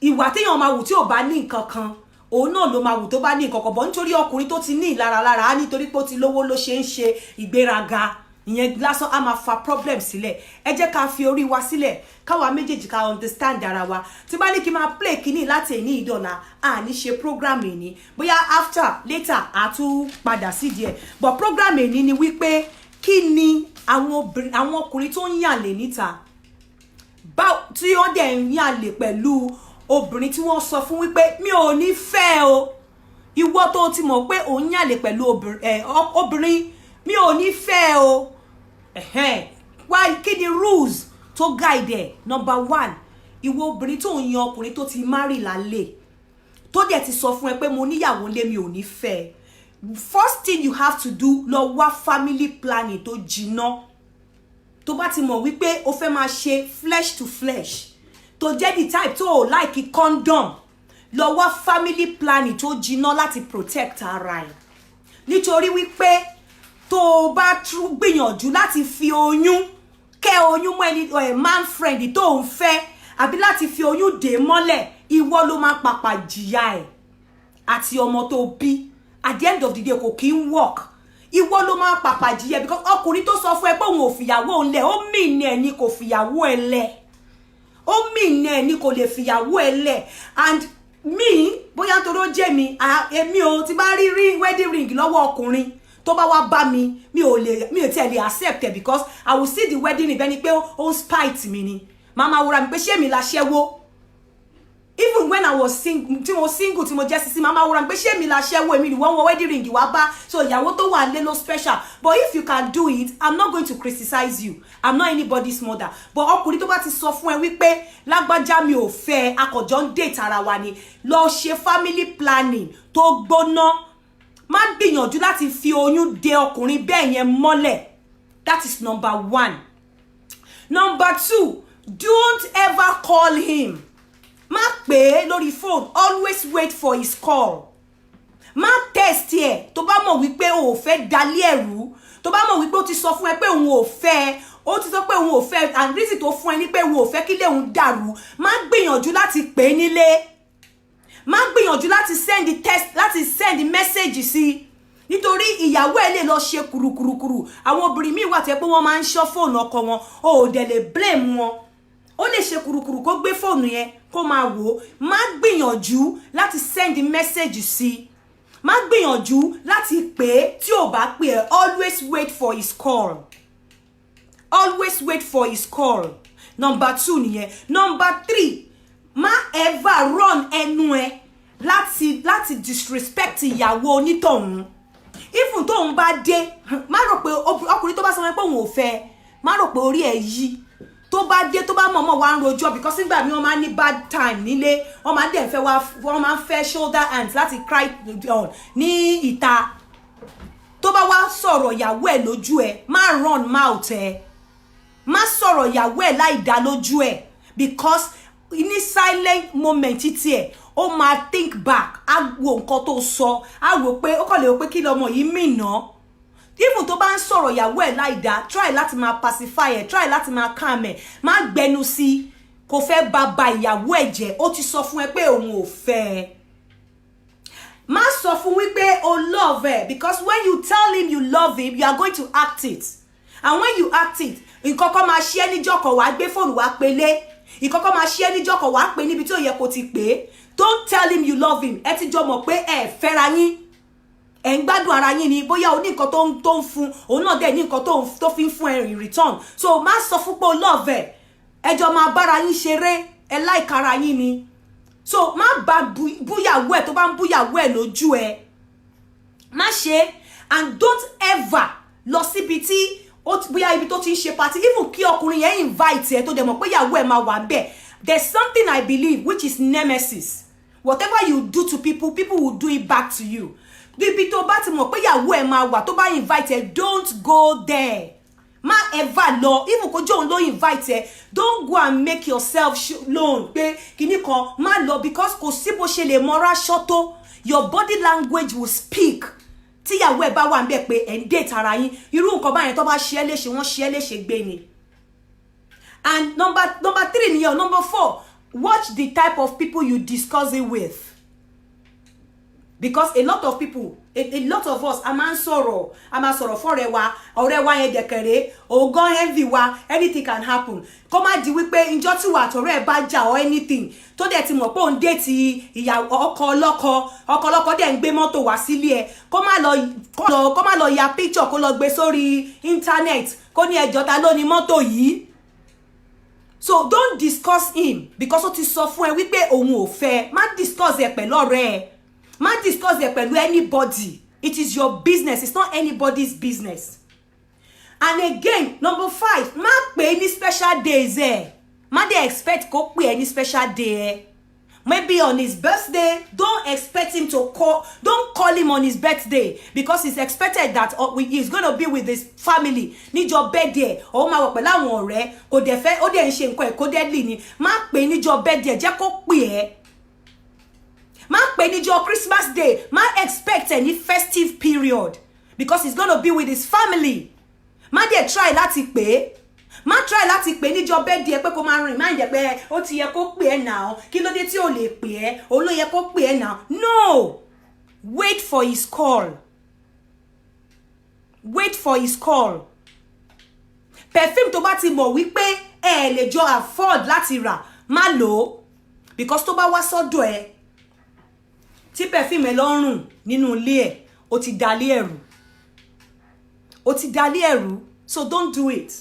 S4: ìwà téèyàn máa wù tí ò bá ní nǹkan kan òun náà ló máa wù tó bá ní nǹkan kan bọ̀ nítorí ọkùnrin tó ti ní ìlara lára á nítorí pé ó ti lówó ló ṣe ń ṣe ìgbéraga ìyẹn lásán á máa fa problem sílẹ̀ ẹ jẹ́ ká fi orí wa sílẹ̀ káwa méjèèjì ká understand ara wa tí bá ní kí n máa play kíní láti èní ìdọ̀la à ní ṣe program èní bóyá later á tún padà sí díẹ̀ but program èní ni wípé kí ni àwọn ọkùnrin tó ń yànlè níta tí wọ́n dẹ̀ ń yànlè pẹ̀lú obìnrin tí wọ́n sọ fún wípé mi ò ní fẹ́ o ìwọ tó ti mọ̀ pé òun yànlè pẹ̀lú obìnrin mi ò ní fẹ́ o why kí ni rules tó guide ẹ̀ number 1 ìwọ obìnrin tó ń yan ọkùnrin tó ti marry lálẹ́ tó dẹ̀ ti sọ fún ẹ pé mo níyàwó lé mi ò ní fẹ́ first thing you have to do lọ wá family planning tó jìnnà tó bá ti mọ̀ wípé o fẹ́ máa ṣe flesh to flesh tó jẹ́ the type tó o like condom lọ wá family planning tó jìnnà láti protect ara ẹ̀ nítorí wípé tó o bá tún gbìyànjú láti fi oyún kẹ́ oyún mọ́ ẹni man friend tó ń fẹ́ àbí láti fi oyún dè mọ́lẹ̀ ìwọ ló máa pàpà jìyà ẹ̀ àti ọmọ tó bí at the end of the day kò kí ń work ìwọ ló máa pàpà jìyà because ọkùnrin tó sọ fún ẹ pé òun ò fìyàwó òun lẹ̀ ó mì ní ẹni kò fìyàwó ẹ lẹ̀ ó mì ní ẹni kò lè fìyàwó ẹ lẹ̀ and mi bóyá tó ló jẹ́ mi èmi ò ti bá rí wedding ring lọ́wọ́ ọkùnrin tó bá wá bá mi ò tiẹ̀ lè accept it because I will see the wedding ring bẹ́ni pé ó spite mi ni màmá wúra mi pé ṣé mi la ṣẹ́wó even when I was single tí mo jẹ́ sisi mama wúra pé ṣé mi la ṣẹ́wó èmi ni wọ́n wọ wedding ring wá bá so ìyàwó tó wà lé ló special but if you can do it I'm not going to criticize you I'm not anybody's mother but ọkùnrin tó bá ti sọ fún ẹ wípé lágbájá mi ò fẹ́ akọ̀jọ́ ń date ara wa ni lọ ṣe family planning tó gbóná má gbìyànjú láti fi oyún de ọkùnrin bẹ́ẹ̀ yẹn mọ́lẹ̀. That is number 1. Number 2, don't ever call him. Má pè lórí phone, always wait for his call. Má test ẹ tó bá mọ̀ wípé o ò fẹ́ dalé ẹ̀rú, tó bá mọ̀ wípé ó ti sọ fún ẹ pé òun ò fẹ́, ó ti sọ pé òun ò fẹ́ and reason tó fún ẹ ní pé òun ò fẹ́ kí ilé òun dàrú, má gbìyànjú láti pè nílé. Má gbìyànjú láti send the text, láti send the message sí. Nítorí ìyàwó ẹ lè lọ ṣe kùrùkùrùkùrù àwọn obìnrin míì wà tẹ́ pé wọ́n máa ń ṣọ́ fóònù ọkọ wọn o ò dẹ̀ lè blame wọn ó lè ṣe kùrùkùrù kó gbé fóònù yẹn kó máa wò má gbìyànjú láti send message sí má gbìyànjú láti pè tí ò bá pè ẹ́ always wait for his call always wait for his call. Number 2 nìyẹn. Number 3, má ever run ẹnu ẹ láti disrespect ìyàwó onítọ̀hún. Even tó ń bá dé má rò pé ọkùnrin tó bá sọ pé òun ò fẹ́ má rò pé orí ẹ̀ yí tó bá dé tó bá mọ̀ọ́mọ̀ wá ń rojọ́ because nígbà mi wọ́n máa ní bad time nílé wọ́n máa dẹ̀ fẹ́ wá wọ́n máa ń fẹ́ shoulder hands láti cry on ní ìta tó bá wá sọ̀rọ̀ ìyàwó ẹ̀ lójú ẹ̀ má run mouth ẹ̀ má sọ̀rọ̀ ìyàwó ẹ̀ láì dá lójú ẹ̀ because ní silent moment títí ẹ̀ ó máa think back á wo nǹkan tó sọ á wò pé ó kàn lè wò pé kí lọmọ yìí mìíràn even tó bá ń sọ̀rọ̀ ìyàwó ẹ̀ láìda try láti máa pacify ẹ̀ try láti máa calm ẹ̀ má gbẹnu sí kò fẹ́ bàbá ìyàwó ẹ̀ jẹ́ ó ti sọ fún ẹ pé òun ò fẹ́ ẹ má sọ fún wípé o love ẹ because when you tell him you love him you are going to act it and when you act it nǹkan kan máa ṣe é níjọ́ kan wàá gbé fóònù wàá pelé nǹkan kan máa ṣe é níjọ́ kan wàá pè níbi tí ò yẹ kó ti pè é. Don't tell him you love him. Ẹ ti jọ mọ̀ pé ẹ fẹ́ra yín. Ẹ ń gbádùn ara yín ni bóyá o ní nǹkan tó ń fún òun náà dẹ̀ ní nǹkan tó fi ń fún ẹ in return. So má sọ fún pé o love ẹ. Ẹ jọ máa bára yín ṣeré. Ẹ like ara yín ni. So má bá búyàwó ẹ tó bá ń búyàwó ẹ lójú ẹ. Má ṣe and don't ever lọ síbi tí bóyá ibi tó ti ń ṣe party even kí ọkùnrin yẹn invite ẹ tó dẹ̀ mọ̀ pé ìyàwó ẹ máa wà ńbẹ̀. There's something I believe which is nemesis. Whatever you do to people, people will do it back to you. Bibi tó bá ti mọ̀ pé ìyàwó ẹ máa wà tó bá invite ẹ, don't go there. Má ever lọ, even kó jẹ́ òun ló invite ẹ, don't go and make yourself known pé kíní kan má lọ because kò sí bó ṣe lè mọ́ra ṣọ́tó. Your body language will speak. Tí ìyàwó ẹ bá wà ńbẹ̀ pé ẹ̀ ń date ara yín, irú nǹkan báyẹn tó bá ṣe é léṣe, wọ́n ṣe é léṣe gbé ni. And number 3 nìyẹn. Number 4, watch the type of people you discuss it with. Because a lot of people, a lot of us, a máa sọ̀rọ̀ fọ́rẹ́ wa yẹn dẹ̀kẹ̀rẹ́, ògán envy wa, anything can happen. Kó má di wípé ìjọ́ tí wà àtọ̀rẹ́ ẹ̀ bá jà or anything, tó dẹ̀ ti mọ̀ pé òun dé ti ìyàwó ọkọ ọlọ́kọ dẹ̀ ń gbé mọ́tò wá sílé ẹ̀, kó má lọ ya picture kó lọ gbé sórí internet, kó ní ẹjọ́ ta ló ní mọ́tò yìí. So don't discuss him because ó ti sọ fún ẹ wípé òun ò fẹ́. Má discuss ẹ pẹ̀lú ọ̀rẹ́ ẹ. Má discuss ẹ pẹ̀lú anybody. It is your business. It's not anybody's business. And again, number 5, má pè ní special days ẹ. Má dey expect kó pè ní special day ẹ. Maybe on his birthday, don't expect him to call. Don't call him on his birthday because it's expected that he's going to be with his family. Níjọ́ birthday, ó máa wà pẹ̀lú àwọn ọ̀rẹ́, kò dẹ̀ fẹ́, ó dẹ̀ ń ṣe nǹkan ẹ̀kọ́ deadly ni. Má pè níjọ́ birthday, jẹ́ kó pè ẹ́. Má pè níjọ́ Christmas day, má expect any festive period because he's going to be with his family. Má dẹ̀ try láti pè é. Má try láti pè níjọ́ birthday pé kó máa rìn má jẹ́ pé ó ti yẹ kó pè ẹ́ now. Kí ló dé tí ó lè pè ẹ́? Ó ló yẹ kó pè ẹ́ now. No. Wait for his call. Wait for his call. Perfume tó bá ti mọ̀ wípé ẹ lè jọ afford láti rà, má lò because tó bá wá sọ́dọ̀ ẹ tí perfume ẹ lọ rùn nínú ilé ẹ, ó ti dalé ẹrù. Ó ti dalé ẹrù. So don't do it.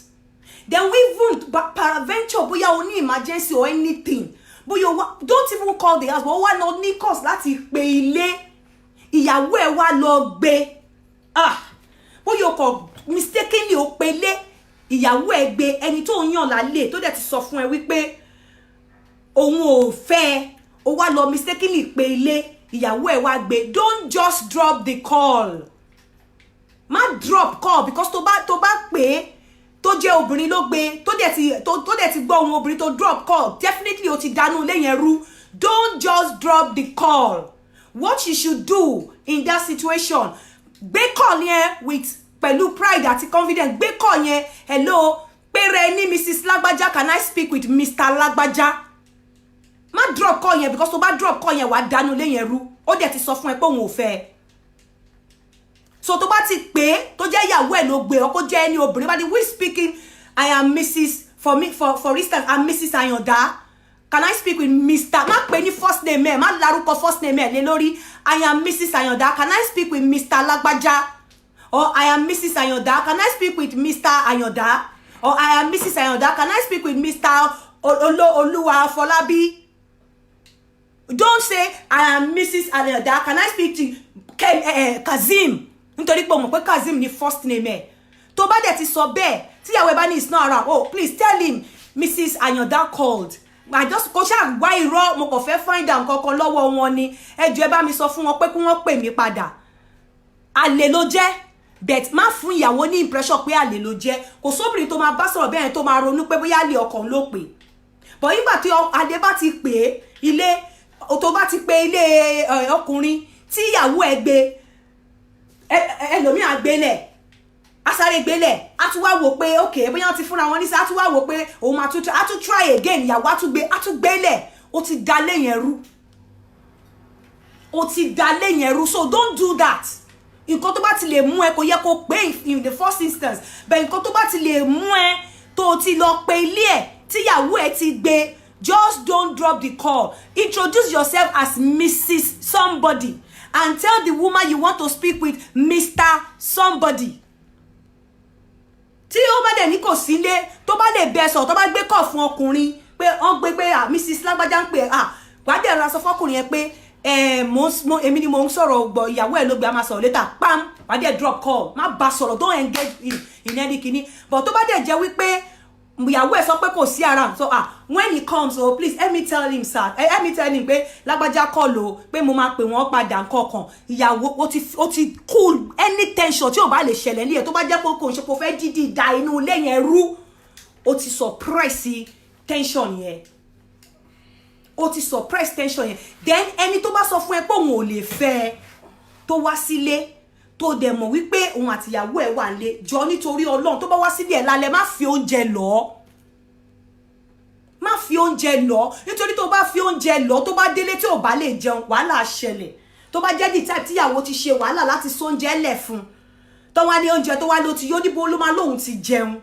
S4: Then we even paraventure bóyá o ní emergency or anything. bóyá don't even call the house but wá lọ ní cause láti pe ilé ìyàwó ẹ̀ wá lọ gbé bóyá o kò mistakenly o pe ilé ìyàwó ẹ̀ gbé ẹni tó ń yàn lálẹ́ tó dẹ̀ ti sọ fún ẹ wípé òun ò fẹ́ o wá lọ mistakenly pe ilé ìyàwó ẹ̀ wá gbé. Don't just drop the call. Má drop call because tó bá pè tó jẹ́ obìnrin ló gbé tó dẹ̀ ti gbọ́ ohun obìnrin tó drop call definitely o ti dànù ilé yẹn rú. Don't just drop the call. What you should do in that situation, gbé call yẹn with pẹ̀lú pride àti confidence. Gbé call yẹn, hello, pere ní Mrs. Lagbaja, can I speak with Mr. Lagbaja? Má drop call yẹn because tó bá drop call yẹn wá dànù ilé yẹn rú. Ó dẹ̀ ti sọ fún ẹ pé òun ò fẹ́. So tó bá ti pè tó jẹ́ ìyàwó ẹ̀ ló gbé ọ kó jẹ́ ẹni obìnrin bá di we speaking I am Mrs. for instance I'm Mrs. Ayanda. Can I speak with Mr. má pè ní first name ẹ̀ má lárúkọ first name ẹ̀ lé lórí. I am Mrs. Ayanda. Can I speak with Mr. Lagbaja? Or I am Mrs. Ayanda. Can I speak with Mr. Ayanda? Or I am Mrs. Ayanda. Can I speak with Mr. Oluwa Folabi? Don't say I am Mrs. Ayanda. Can I speak to Kazim? Nítorí pé mo pé Kazim ni first name ẹ̀. Tó bá dẹ̀ ti sọ bẹ́ẹ̀ tí ìyàwó ẹ̀ bá ní is not around. Oh, please tell him Mrs. Ayanda called. I just kò ṣáà gbá irọ́ mo kàn fẹ́ find out nǹkan lọ́wọ́ wọn ni. Ẹ jọ̀ọ́ ẹ bá mi sọ fún wọn pé kí wọ́n pè mí padà. Àlè ló jẹ́. Bet má fún ìyàwó ní impression pé àlè ló jẹ́. Kò sóbìnrin tó máa bá sọ̀rọ̀ bẹ́ẹ̀ tó máa ronú pé bóyá àlè ọkàn ló pè. But nígbà tí àlè bá ti pè ilé tó bá ti pè ilé ọkùnrin tí ìyàwó ẹ̀ gbé ẹlòmíì àgbélẹ̀ asáré gbélẹ̀ á tún wá wò pé okay bóyá wọ́n ti fúnra wọn níṣẹ́ á tún wá wò pé òun máa tún try again ìyàwó á tún gbélẹ̀ ó ti dá lé yẹn rú ó ti dá lé yẹn rú. So don't do that. Nǹkan tó bá ti lè mú ẹ kò yẹ kó pé in the first instance but nǹkan tó bá ti lè mú ẹ tó ti lọ pé ilé ẹ̀ tíyàwó ẹ̀ ti gbé just don't drop the call. Introduce yourself as Mrs. somebody and tell the woman you want to speak with Mr. somebody. Tí ó bá dẹ̀ ní kò sílé tó bá lè bẹ sọ tó bá gbé call fún ọkùnrin pé wọ́n gbé pé Mrs. Lágbájá ń pè wá dẹ̀ ra sọ fọ́kùnrin yẹn pé èmi ni mo ń sọ̀rọ̀ gbọ́ ìyàwó ẹ̀ ló gbé a máa sọ̀rọ̀ later pam wá dẹ̀ drop call má bá sọ̀rọ̀ don't engage in any kini. But tó bá dẹ̀ jẹ́ wípé ìyàwó ẹ̀ sọ pé kò sí around so when he comes oh please let me tell him sir let me tell him pé Lágbájá call o pé mo máa pè wọ́n padà nǹkankan ìyàwó ó ti cool any tension tí ó bá lè ṣẹlẹ̀ ní ẹ̀ tó bá jẹ́ pé kò ń ṣe kò fẹ́ dídì da inú ilé yẹn rú ó ti suppress tension yẹn ó ti suppress tension yẹn then ẹni tó bá sọ fún ẹ pé òun ò lè fẹ́ tó wá sílé tó dẹ̀ mọ̀ wípé òun àti ìyàwó ẹ̀ wà nílé jọ nítorí Ọlọ́run tó bá wá sílé ẹ̀ lálẹ́ má fi oúnjẹ lọ má fi oúnjẹ lọ nítorí tó bá fi oúnjẹ lọ tó bá délé tí ò bá lè jẹun wàhálà ṣẹlẹ̀ tó bá jẹ́ the type tíyàwó ti ṣe wàhálà láti sóúnjẹ lẹ̀ fún tó wá ní oúnjẹ tó wá ló ti yó níbo ló máa lóhun ti jẹun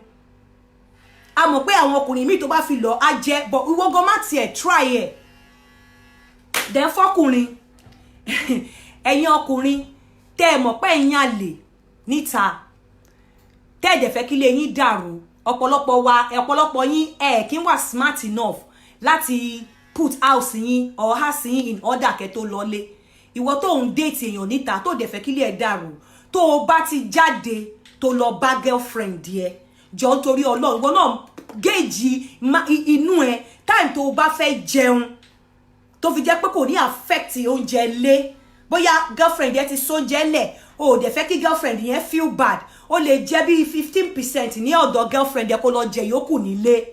S4: a mọ̀ pé àwọn ọkùnrin míì tó bá fi lọ á jẹ but ìwọ gan má tiẹ̀ try ẹ̀ then fọkùnrin ẹ̀yin ọkùnrin tẹ́ ẹ mọ̀ pé ẹ̀yin àlè níta tẹ́ ẹ dẹ̀ fẹ́ kí ilé yín dàrú ọ̀pọ̀lọpọ̀ yín kí n wà smart enough láti put house yín or house yín in order kẹ́ tó lọlé ìwọ tó ń date èèyàn níta tó dẹ̀ fẹ́ kí ilé ẹ̀ dàrú tó o bá ti jáde tó lọ bá girlfriend yẹ jọ nítorí Ọlọ́run ìwọ náà gauge inú ẹ time tó o bá fẹ́ jẹun tó fi jẹ́ pé kò ní affect oúnjẹ lé bóyá girlfriend yẹn ti sóúnjẹ lẹ̀ o ò dẹ̀ fẹ́ kí girlfriend yẹn feel bad ó lè jẹ́ bí 15% ní ọ̀dọ̀ girlfriend yẹn kó lọ jẹ yòókù nílé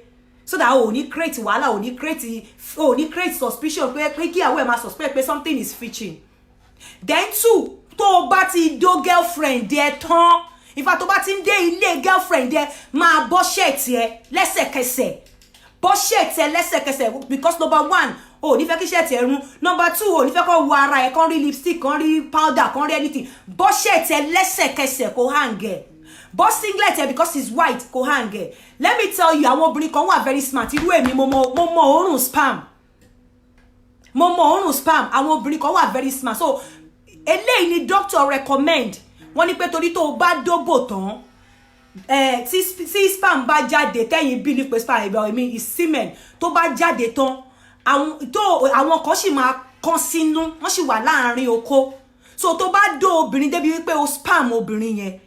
S4: so that o ò ní create wàhálà o ò ní create suspicion pé kí àwọn ẹ̀ máa suspect pé something is fitching. Then two tó o bá ti dó girlfriend yẹn tán ìfà tó bá ti ń dé ilé girlfriend yẹn máa bọ́ ṣẹ̀tì ẹ lẹ́sẹ̀kẹsẹ̀ bọ́ ṣẹ̀tì ẹ lẹ́sẹ̀kẹsẹ̀ because number one o ní fẹ́ kí ṣẹ̀tì ẹ rún number two o ní fẹ́ kó wo ara ẹ kán rí lipstick kán rí powder kán rí anything bọ́ ṣẹ̀tì ẹ lẹ́sẹ̀kẹsẹ̀ kó hang ẹ bọ́ singlet ẹ because it's white kó hang ẹ. Let me tell you àwọn obìnrin kan wà very smart irú èmi mo mọ òórùn spam àwọn obìnrin kan wà very smart so eléyìí ni doctor recommend wọ́n ní pé torí tó o bá dóbò tán tí spam bá jáde tẹ́yìn bí ní pé spam ìbẹ̀wò mi is semen tó bá jáde tán àwọn kan sì máa kán sínú wọ́n sì wà láàrin oko so tó bá dó obìnrin débi wípé o spam obìnrin yẹn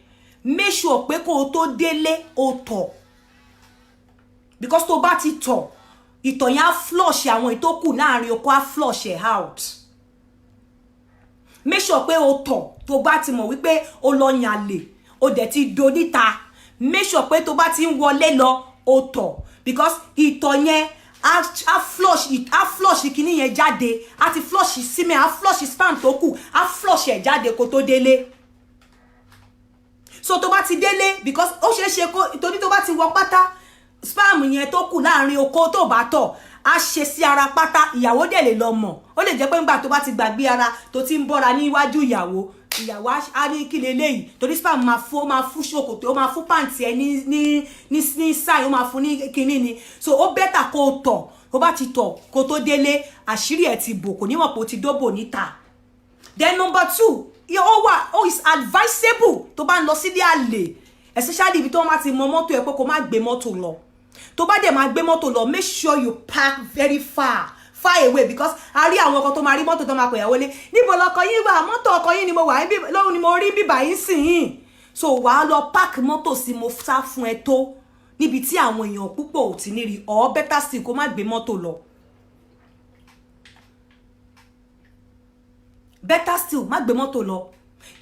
S4: make sure pé kó o tó délé o tọ̀ because tó bá ti tọ̀ ìtọ̀ yẹn á flush àwọn ìtókù láàrin oko á flush ẹ̀ out make sure pé o tọ̀ tó bá ti mọ̀ wípé o lọ yànlè o dẹ̀ ti do níta make sure pé tó bá ti ń wọlé lọ o tọ̀ because ìtọ̀ yẹn á flush kíní yẹn jáde á ti flush semen á flush sperm tó kù á flush ẹ̀ jáde kó tó délé so tó bá ti délé because ó ṣeé ṣe kó torí tó bá ti wọ pátá sperm yẹn tó kù láàrin oko tó bá tọ̀ á ṣe sí ara pátá ìyàwó dẹ̀ lè lọ mọ̀ ó lè jẹ́ pé nígbà tó bá ti gbàgbé ara tó ti ń bọ́ra níwájú ìyàwó á ní kí leléyìí torí sperm máa fún ṣòkòtò ó máa fún pàǹtì ẹ ní sáì ó máa fún ní kinní ni so ó bẹ́tà kó o tọ̀ ó bá ti tọ̀ kó tó délé àṣírí ẹ̀ ti bò kò níwọ̀n pé ó ti dóbò níta then number 2 ó is advisable tó bá ń lọ sílé àlè especially ibi tó máa ti mọ mọ́tò ẹ̀ pé kó má gbé mọ́tò lọ tó bá dẹ̀ máa gbé mọ́tò lọ make sure you park very far away because a rí àwọn ọkọ tó máa rí mọ́tò tó máa pè yàwó lé níbo lọkọ yín wà mọ́tò ọkọ yín ni mo wà lóhun ni mo rí bíbà yín sìn yín so wàá lọ park mọ́tò sí mo sá fún ẹ tó níbi tí àwọn èèyàn púpọ̀ ò ti ní rí or better still kó má gbé mọ́tò lọ better still má gbé mọ́tò lọ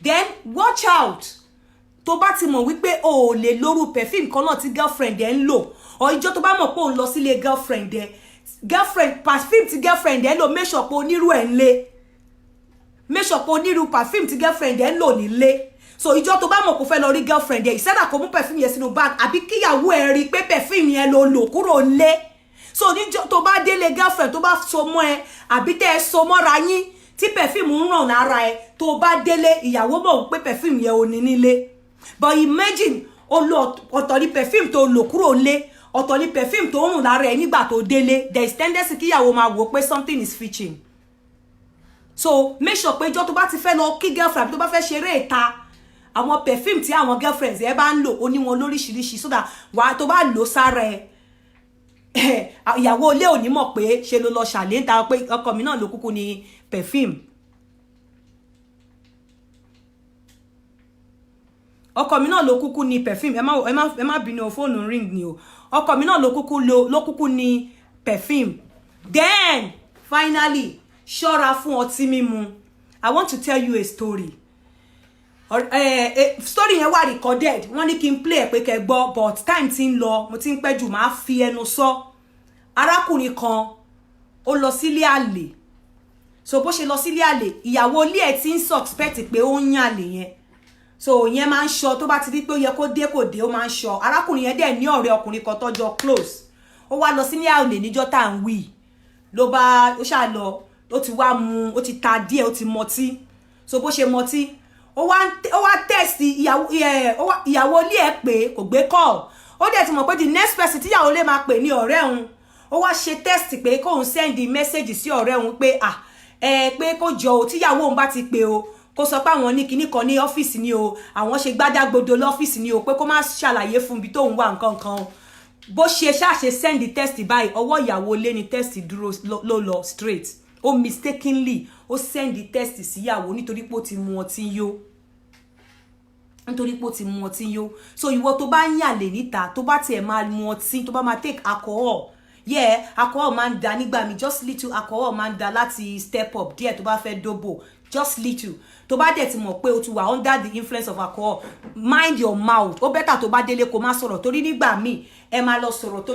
S4: then watch out tó bá ti mọ̀ wípé o ò lè lóru perfume kan náà tí girlfriend ẹ ń lò or ìjọ tó bá mọ̀ pé o ń lọ sílé girlfriend perfume tí girlfriend ẹ ń lò make sure pé onírú ẹ̀ ń lé make sure pé onírú perfume tí girlfriend ẹ ń lò nílé so ìjọ tó bá mọ̀ kó fẹ́ lọ rí girlfriend ẹ ìṣẹ́dà kó mú perfume yẹn sínú bag àbí kíyàwó ẹ rí pé perfume yẹn ló lò kúrò nílé so níjọ tó bá délé girlfriend tó bá so mọ́ ẹ àbí tẹ́ ẹ so mọ́ra yín tí perfume ń ràn lára ẹ tó bá délé ìyàwó mọ̀ pé perfume yẹn ò ní nílé but imagine o lo ọ̀tọ̀ ní perfume tó lò kúrò nílé ọ̀tọ̀ ní perfume tó rùn lára ẹ nígbà tó délé there is tendency kí ìyàwó máa wò pé something is fitching so make sure pé ìjọ tó bá ti fẹ́ lọ kí girlfriend tó bá fẹ́ ṣeré ìta àwọn perfume tí àwọn girlfriends ẹ bá ń lò ó ní wọn lóríṣiríṣi so that wà tó bá lò sára ẹ ìyàwó ilé ò ní mọ̀ pé ṣe ló lọ ṣàlẹ́ ń ta pé ọkọ mi náà ló kúkú ní perfume ọkọ mi náà ló kúkú ní perfume ẹ má bínú fóònù ring ni o ọkọ mi náà ló kúkú ní perfume then finally ṣọ́ra fún ọtí mímu I want to tell you a story story yẹn wà recorded wọ́n ní kí n play ẹ̀ pé kẹ́ gbọ́ but time ti ń lọ mo ti ń pẹ́ jù máa fi ẹnu sọ arákùnrin kan ó lọ sílé àlè so bó ṣe lọ sílé àlè ìyàwó ilé ẹ̀ ti ń suspect pé ó ń yàn àlè yẹn so yẹn máa ń ṣọ́ tó bá ti di pé ó yẹ kó dé kò dé ó máa ń ṣọ́ arákùnrin yẹn dẹ̀ ní ọ̀rẹ́ ọkùnrin kan tọ́jọ́ close ó wá lọ sílé àlè níjọ́ tá à ń wí ló bá ó ṣáà lọ ó ti wá mu ó ti ta díẹ̀ ó ti mọtí so bó ṣe mọtí ó wá test ìyàwó ilé ẹ̀ pé kò gbé call ó dẹ̀ ti mọ̀ pé the next person tí ìyàwó ilé máa pè ní ọ̀rẹ́ òun ó wá ṣe test pé kóun send message sí ọ̀rẹ́ òun pé pé kó jọ o tíyàwó òun bá ti pè o kó sọ pé àwọn ní kinní kan ní ọ́fíìsì ni o àwọn ṣe gbádàgbodò lọ́fíìsì ni o pé kó má ṣàlàyé fún ibi tóun wà nǹkan kan bó ṣe ṣáṣe send test báyìí ọwọ́ ìyàwó ilé ni test dúró ló lọ straight ó mistakenly ó send test síyàwó nítorí pé ó ti mu ọtí yó so ìwọ tó bá ń yàlè níta tó bá tiẹ̀ máa mu ọtí tó bá máa take alcohol alcohol máa ń da nígbà mi just little alcohol máa ń da láti step up díẹ̀ tó bá fẹ́ dóbò just little tó bá dẹ̀ ti mọ̀ pé o ti wà under the influence of alcohol mind your mouth ó bẹ́tà tó bá délé kó má sọ̀rọ̀ torí nígbà míì ẹ máa lọ sọ̀rọ̀ tó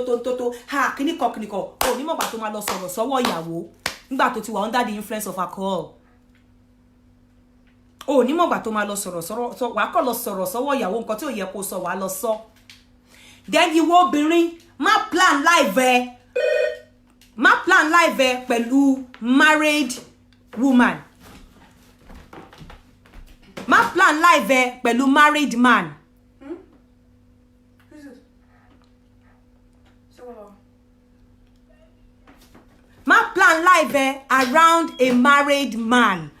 S4: kíníkan ò ní mọ̀gbà tó máa lọ sọ̀rọ̀ sọ́wọ́ ìyàwó nígbà tó ti wà under the influence of alcohol ò ní mọ̀gbà tó máa lọ sọ̀rọ̀ wàá kọ́ lọ sọ̀rọ̀ sọ́wọ́ ìyàwó nǹkan tí ò yẹ kó sọ wàá lọ sọ then ìwọ obìnrin má plan life ẹ pẹ̀lú married woman má plan life ẹ pẹ̀lú married man. Má plan life ẹ around a married man.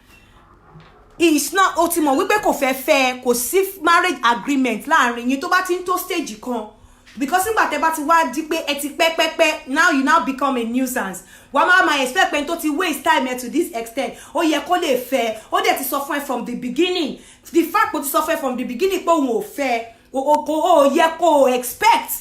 S4: It's not ó ti mọ̀ wípé kò fẹ́ kò sí marriage agreement láàrin yín tó bá ti ń tó stage kan because nígbà tẹ́ bá ti wá di pé ẹ ti pẹ́ now you now become a nuisance wàá máa expect pé tó ti waste time to this extent ó yẹ kó lè fẹ́ ó dẹ̀ ti sọ fún ẹ from the beginning the fact pé ó ti sọ fún ẹ from the beginning pé òun ò fẹ́ ó yẹ kó expect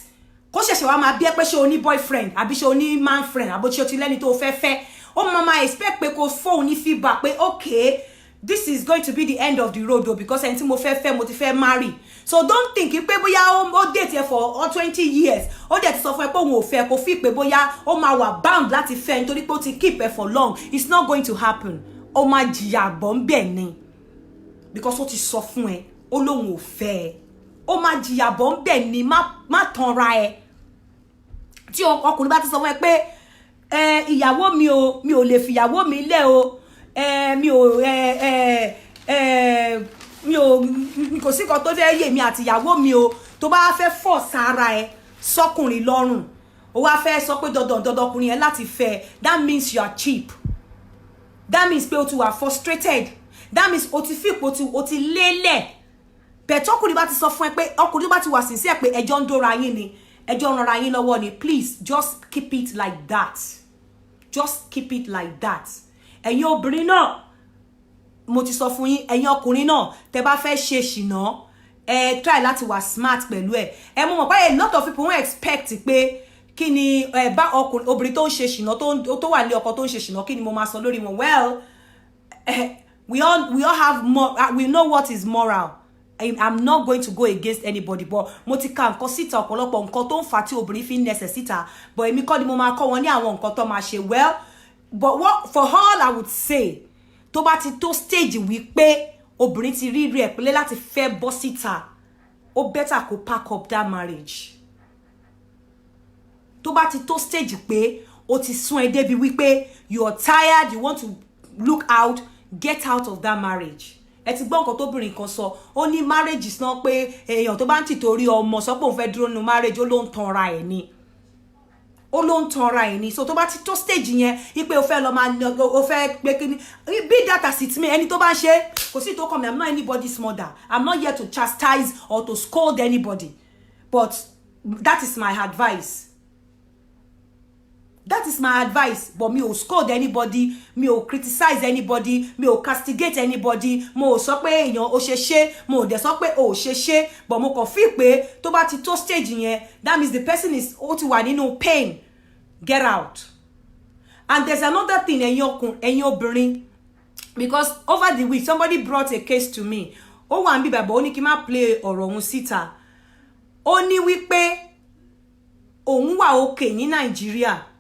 S4: kó ṣẹ̀ṣẹ̀ wá máa bí ẹ pé ṣé o ní boyfriend àbí ṣé o ní man friend àbí ṣé o ti lẹ́ni tó fẹ́ ó máa expect pé kó fóun ní feedback pé okay this is going to be the end of the road though because ẹni tí mo fẹ́ mo ti fẹ́ marry so don't think pé bóyá ó date ẹ for 20 years ó dẹ̀ ti sọ fún ẹ pé òun ò fẹ́ kó fi pé bóyá ó máa wà bound láti fẹ́ nítorí pé ó ti keep ẹ for long it's not going to happen ó máa jìyà bọ̀ ń bẹ̀ ni because ó ti sọ fún ẹ ó lóun ò fẹ́ ó máa jìyà bọ̀ ń bẹ̀ ni má tanra ẹ tí ọkùnrin bá ti sọ fún ẹ pé ìyàwó mi ò lè fìyàwó mi lẹ̀ o mi ò kò sí kan tó fẹ́ yè mi àti ìyàwó mi o tó bá fẹ́ fọ̀ sára ẹ sọ́kùnrin lọ́rùn ó wá fẹ́ sọ pé dandan ọkùnrin yẹn láti fẹ́ that means you are cheap that means pé o ti wà frustrated that means o ti feel pé o ti lélẹ̀ bẹ̀ẹ̀ tọ́kùnrin bá ti sọ fún ẹ pé ọkùnrin bá ti wà sincere pé ẹjọ́ ń dóra yín ni ẹjọ́ ń ranra yín lọ́wọ́ ni please just keep it like that just keep it like that ẹ̀yin obìnrin náà mo ti sọ fún yín ẹ̀yin ọkùnrin náà tẹ́ bá fẹ́ ṣe ṣìnà try láti wà smart pẹ̀lú ẹ mọ̀ pé a lot of people won't expect pé kí ni bá ọkùnrin obìnrin tó ń ṣe ṣìnà tó wà ní ọkọ tó ń ṣe ṣìnà kí ni mo máa sọ lórí wọn well we all have more we know what is moral I'm not going to go against anybody but mo ti ka nǹkan síta ọ̀pọ̀lọpọ̀ nǹkan tó ń fa tí obìnrin fi ń nẹsẹ̀ síta but èmi kọ́ ni mo máa kọ́ wọn ní àwọn nǹkan tó máa ṣe well but what for all I would say tó bá ti tó stage wípé obìnrin ti rí rẹ̀ pẹ̀lẹ́ láti fẹ́ bọ́ síta ó better kó pack up that marriage tó bá ti tó stage pé ó ti sún ẹ débi wípé you are tired you want to look out get out of that marriage ẹ ti gbọ́ nǹkan tóbìnrin kan sọ ó ní marriage is not pé èèyàn tó bá ń tìtorí ọmọ sọ pé òun fẹ́ dúró nínú marriage ó ló ń tanra ẹ̀ ni ó ló ń tanra ẹ̀ ni so tó bá ti tó stage yẹn ipe ó fẹ́ lọ máa ó fẹ́ pé kíní bí data sì ti mi ẹni tó bá ń ṣe kò sí tó kàn mí I'm not anybody's mother I'm not here to chastise or to scold anybody but that is my advice but mi ò scold anybody mi ò criticize anybody mi ò castigate anybody mo ò sọ pé èèyàn ó ṣe mo ò dẹ̀ sọ pé ó ṣe but mo kàn feel pé tó bá ti tó stage yẹn that means the person is ó ti wà nínú pain get out and there's another thing ẹ̀yin obìnrin because over the week somebody brought a case to me ó wà níbí bàbá ó ní kí n má play ọ̀rọ̀ òun síta ó ní wípé òun wà okay ní Nàìjíríà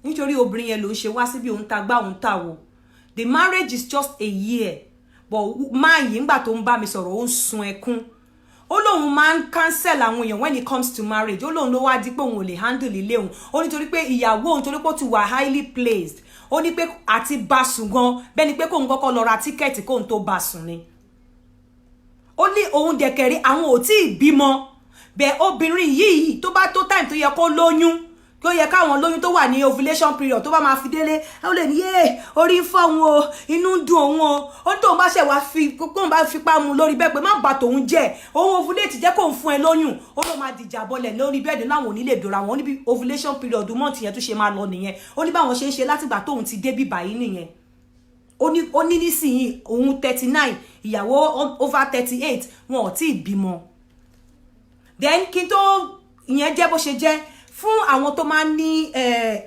S4: nítorí obìnrin yẹn ló ń ṣe wá síbi òun ta gbá òun ta wo the marriage is just a year but máa yìí ńgbà tó ń bá mi sọ̀rọ̀ ó ń sun ẹkún ó lóun máa ń cancel àwọn èèyàn when it comes to marriage ó lóun ló wá di pé òun ò lè handle ilé òun ó nítorí pé ìyàwó òun torí pé ó ti wà highly placed ó ní pé àti bá sùn gan bẹ́ẹ̀ ni pé kóun kọ́kọ́ lọ ra tíkẹ́ẹ̀tì kóun tó bá sùn ni ó ní òun dẹ̀kẹ̀rí àwọn ò tí ì bímọ bẹ́ẹ̀ obìnrin yìí tó bá tó time tó yẹ kó lóyún kó yẹ káwọn lóyún tó wà ní ovulation period tó bá máa fi délé ó lè ní orí ń fọ́ òun o inú ń dùn òun o ó ní tóun bá ṣẹ̀ wá kóun bá fipá mu lórí bẹ́ẹ̀ pé má bà tòun jẹ́ òun ovulate jẹ́ kóun fún ẹ lóyún ó ló máa dìjà bọ́lẹ̀ lórí bẹ́ẹ̀dì láwọn onílé dòra wọn níbi ovulation period month yẹn tó ṣe máa lọ nìyẹn ó ní báwọn ṣe ń ṣe látìgbà tóun ti dé bíbà yìí nìyẹn ó ní nísìnyí òun 39 ìyàwó over 38 wọn ò tí ì bímọ then kí n tó ìyẹn jẹ́ bó ṣe jẹ́ fún àwọn tó máa ń ní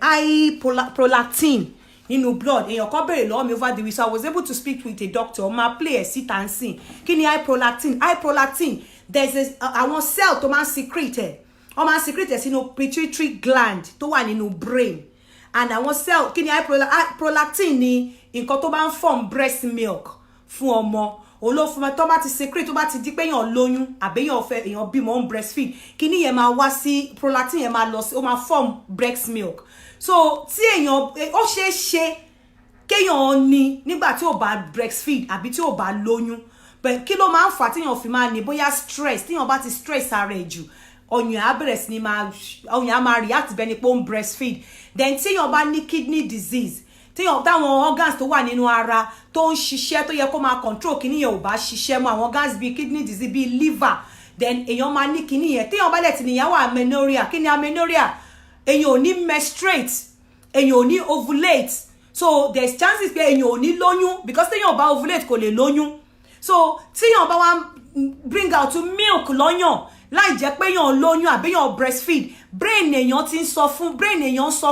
S4: high prolactin nínú blood èèyàn kan béèrè lọ́wọ́ mi over the week so I was able to speak with a doctor máa play ẹ̀ síta ń sìn kí ni high prolactin there's àwọn cell tó máa ń secrete wọ́n máa ń secrete sínú pituitary gland tó wà nínú brain and àwọn cell kí ni high prolactin ni nǹkan tó bá ń form breast milk fún ọmọ olófin tó bá ti secret tó bá ti di pé èèyàn lóyún àbẹ́yàn fẹ́ èèyàn bímọ ń breastfeed kíní yẹn máa wá sí prolactin yẹn máa lọ sí ó máa form breast milk so tí èèyàn ó ṣeé ṣe kéèyàn ní nígbà tí ò bá breastfeed àbí tí ò bá lóyún but kí ló máa ń fà tíyàn fi máa ní bóyá stress tíyàn bá ti stress ara ẹ̀ jù ọyàn á bẹ̀rẹ̀ sí ni ọyàn á máa react bẹ́ẹ̀ ni pé ó ń breastfeed then tíyàn bá ní kidney disease táwọn organs tó wà nínú ara tó ń ṣiṣẹ́ tó yẹ kó máa control kí níyẹn ò bá ṣiṣẹ́ mọ́ àwọn organs bíi kidney disease bíi liver then èèyàn máa ní kíní yẹn téèyàn bá dẹ̀ ti níyàwó amenorrhea kí ni amenorrhea èèyàn ò ní menstruate èèyàn ò ní ovulate so there's chances pé èèyàn ò ní lóyún because téèyàn bá ovulate kò lè lóyún so téèyàn bá wá bring out milk lọ́yàn láì jẹ́ pé èèyàn lóyún àbí èèyàn breastfeed brain èèyàn ti ń sọ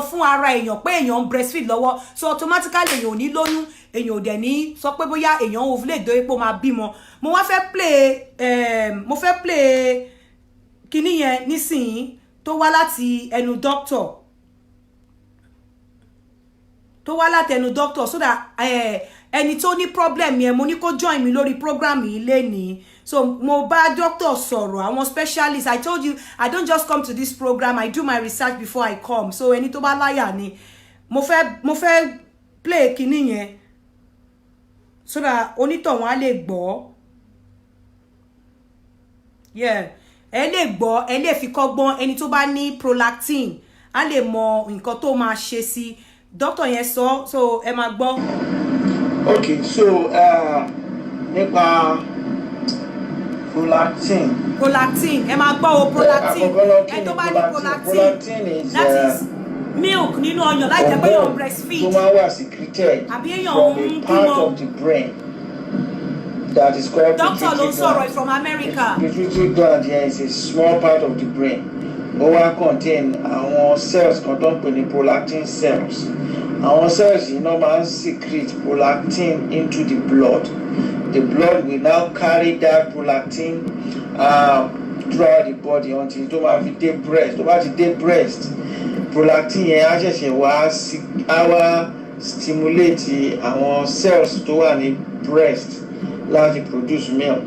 S4: fún ara èèyàn pé èèyàn breastfeed lọ́wọ́ so automatically èèyàn ò ní lóyún èèyàn ò dẹ̀ ní sọ pé bóyá èèyàn ovulate dé pé ó máa bímọ mo fẹ́ play kíní yẹn nísìnyí tó wá láti ẹnu doctor so that ẹni tó ní problem yẹn mo ní kó join mi lórí program yìí lénìí so mo bá doctor sọ̀rọ̀ àwọn specialist I told you I don't just come to this program I do my research before I come so ẹni tó bá láyà ni mo fẹ́ play kíní yẹn so that onítọ̀hún á lè gbọ́ ẹ lè gbọ́ ẹ lè fi kọ́gbọ́n ẹni tó bá ní prolactin á lè mọ nǹkan tó máa ṣe sí doctor yẹn sọ so ẹ máa gbọ́.
S8: Okay, so nípa prolactin
S4: ẹ máa gbọ́ o prolactin ẹ tó bá ní prolactin that is milk nínú ọyàn láì jẹ́ pé yóò breastfeed
S8: tó máa wà secreted from a part of the brain that is called
S4: doctor ló ń sọ̀rọ̀ from America.
S8: Pituitary gland here is a small part of the brain ó wá contain àwọn cells kan tó ń pè ní prolactin cells àwọn cells yìí náà máa ń secrete prolactin into the blood will now carry that prolactin throughout the body until tó máa fi dé breast tó bá ti dé breast prolactin yẹn á ṣẹ̀ṣẹ̀ wá stimulate àwọn cells tó wà ní breast láti produce milk.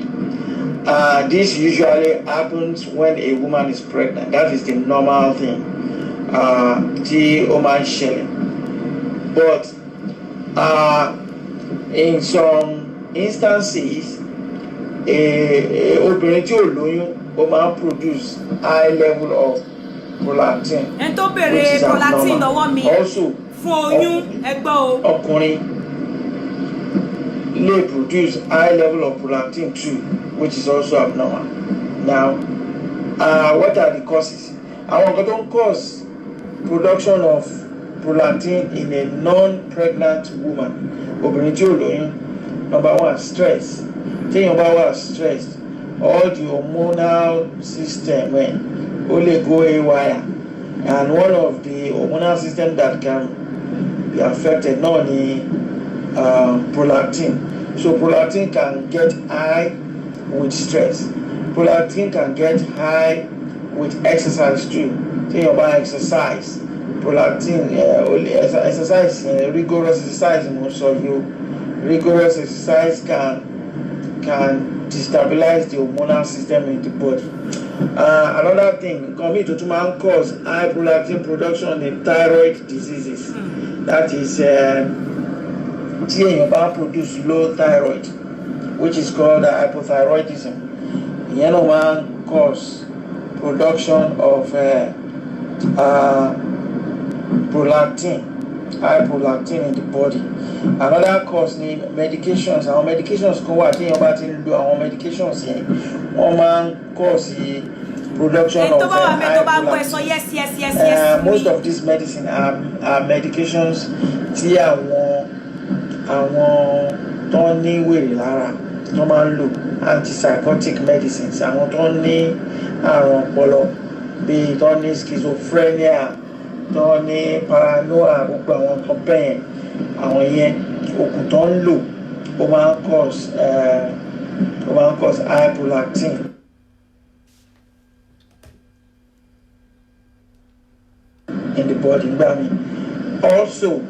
S8: This usually happens when a woman is pregnant. That is the normal thing. Tí ó máa ń ṣẹlẹ̀. But in some instances, obìnrin tí ò lóyún ó máa ń produce high level of prolactin.
S4: Ẹni tó bèrè prolactin lọ́wọ́ mi fún oyún ẹgbẹ́ o.
S8: Ọkùnrin lè produce high level of prolactin too, which is also abnormal. Now, what are the causes? Àwọn nǹkan tó ń cause production of prolactin in a non-pregnant woman, obìnrin tí ò lóyún. Number one, stress. Téèyàn bá wà stressed, all the hormonal system ó lè go haywire, and one of the hormonal system that can be affected náà ni prolactin. So prolactin can get high with stress. Prolactin can get high with exercise too. Téèyàn bá exercise, prolactin exercise rigorous exercise mo sọ yìí o. Rigorous exercise can destabilize the hormonal system in the body. Another thing, to cause high prolactin production in thyroid diseases. That is, tí èèyàn bá produce low thyroid, which is called hypothyroidism. Ìyẹn náà máa cause production of prolactin, high prolactin in the body. Another cause ni medications. Àwọn medications kan wà tí èèyàn bá ti lo àwọn medications yẹn wọ́n máa cause production of high prolactin.
S4: Yes.
S8: Most of these medicine are medications tí àwọn tó ní wèrè lára tó máa ń lò, antipsychotic medicines. Àwọn tó ní àrùn ọpọlọ bíi tó ní schizophrenia, tó ní paranoia, gbogbo àwọn kan bẹ́ẹ̀ àwọn yẹn oògùn tó ń lò ó máa ń cause high prolactin. In the body gbà mí. Also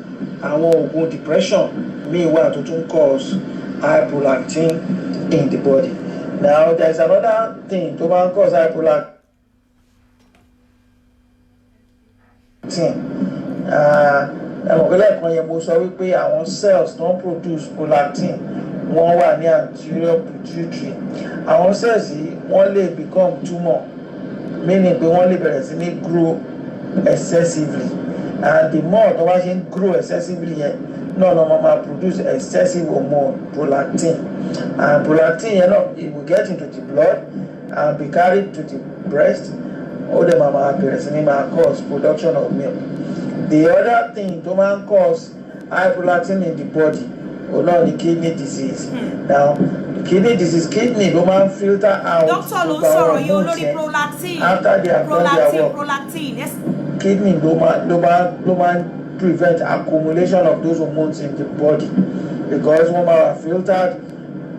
S8: àwọn oògùn depression míì wà tó tún cause high prolactin in the body. Now there is another thing tó máa ń cause high prolactin. Ẹ̀mọ̀gbẹ́lẹ̀ kan yẹn mo sọ wípé àwọn cells tó ń produce prolactin wọ́n wà ní anterior pituitary. Àwọn cells yìí wọ́n lè become tumor, meaning pé wọ́n lè bẹ̀rẹ̀ sí ní grow excessively, and the more tó bá ṣe ń grow excessively yẹn náà ló máa produce excessive hormone prolactin, and prolactin yẹn náà it will get into the blood and be carried to the breast, all the mama cause production of milk. The other thing to man cause high prolactin in the body, or not the kidney disease. Now, the kidney disease, kidney do man filter out.
S4: Doctor ló sọ̀rọ̀ yìí olórí prolactin.
S8: After they have done their work.
S4: Prolactin. Yes.
S8: Kidney do man prevent accumulation of those hormones in the body, because when they are filtered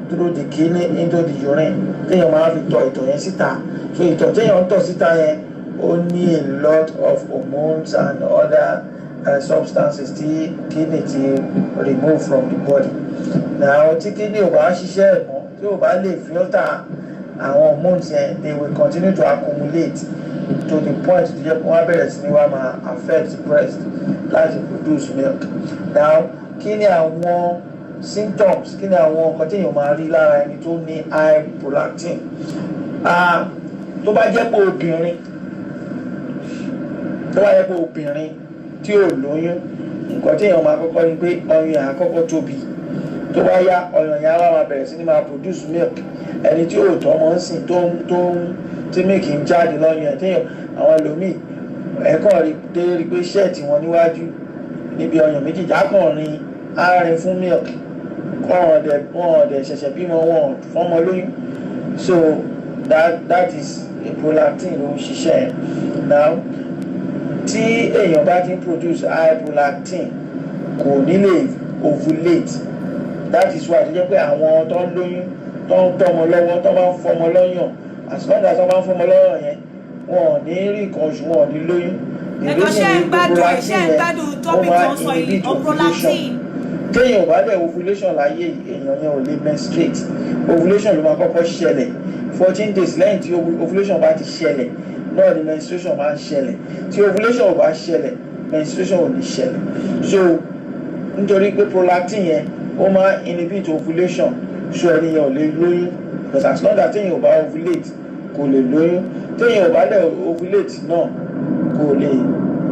S8: through the kidney into the urine, then you might have ìtọ̀ yẹn síta. So ìtọ̀ téèyàn ń tọ̀ síta yẹn ó ní a lot of hormones and other substances tí kidney ti remove from the body. Now tí kidney ò bá ṣiṣẹ́ ẹ̀mọ́, tí ò bá lè filter àwọn hormones yẹn, they will continue to accumulate to the point tó jẹ́ pé wọ́n á bẹ̀rẹ̀ sí ní wá máa affect breast láti produce milk. Now kí ni àwọn symptoms, kí ni àwọn nǹkan téèyàn máa rí lára ẹni tó ní high prolactin? Tó bá jẹ́ pé obìnrin tí ò lóyún, nǹkan téèyàn máa kọ́kọ́ ní pé ọyàn yẹn àkọ́kọ́ tóbi. Tó bá yá ọyàn yẹn á máa bẹ̀rẹ̀ sí ní máa produce milk. Ẹni tí ò tọ́mọ ń sìn tí milk ń jáde lọ́yàn ẹ̀ téèyàn àwọn ẹlòmíì ẹ̀kọ́ rí pé ṣẹ́ẹ̀tì wọn níwájú níbi ọyàn méjì jákànrin àárín fún milk wọn ọ̀dẹ̀ ṣẹ̀ṣẹ̀ bímọ wọn fọ́mọ lóyún. So that is prolactin ló ń ṣiṣẹ́. Now tí èèyàn bá ti ń produce high prolactin kò ní lè ovulate. That is why tó jẹ́ pé àwọn tó ń lóyún tó ń tọ́mọ lọ́wọ́ tó bá ń fọmọ lọ́yàn, as long as wọ́n bá ń fọmọ lọ́yàn yẹn wọn ò ní rí nǹkan oṣù, wọn ò ní lóyún.
S4: Ẹ̀kọ́ ṣe ń gbádùn topic tó ń sọ yìí of prolactin.
S8: Téèyàn ò bá dẹ̀ ovulation láyé èèyàn yẹn ò lè menstruate. Ovulation ló máa kọ́kọ́ ṣẹlẹ̀ 14 days lẹ́yìn tí ovulation bá ti ṣẹlẹ̀ náà ni menstruation máa ń ṣẹlẹ̀. Tí ovulation ò bá ṣẹlẹ̀, menstruation ò ní ṣẹlẹ̀. So nítorí pé prolactin yẹn ó máa inhibit ovulation, so ẹni yẹn ò lè lóyún, because as long as téèyàn ò bá ovulate kò lè lóyún. Téèyàn ò bá dẹ̀ ovulate náà kò lè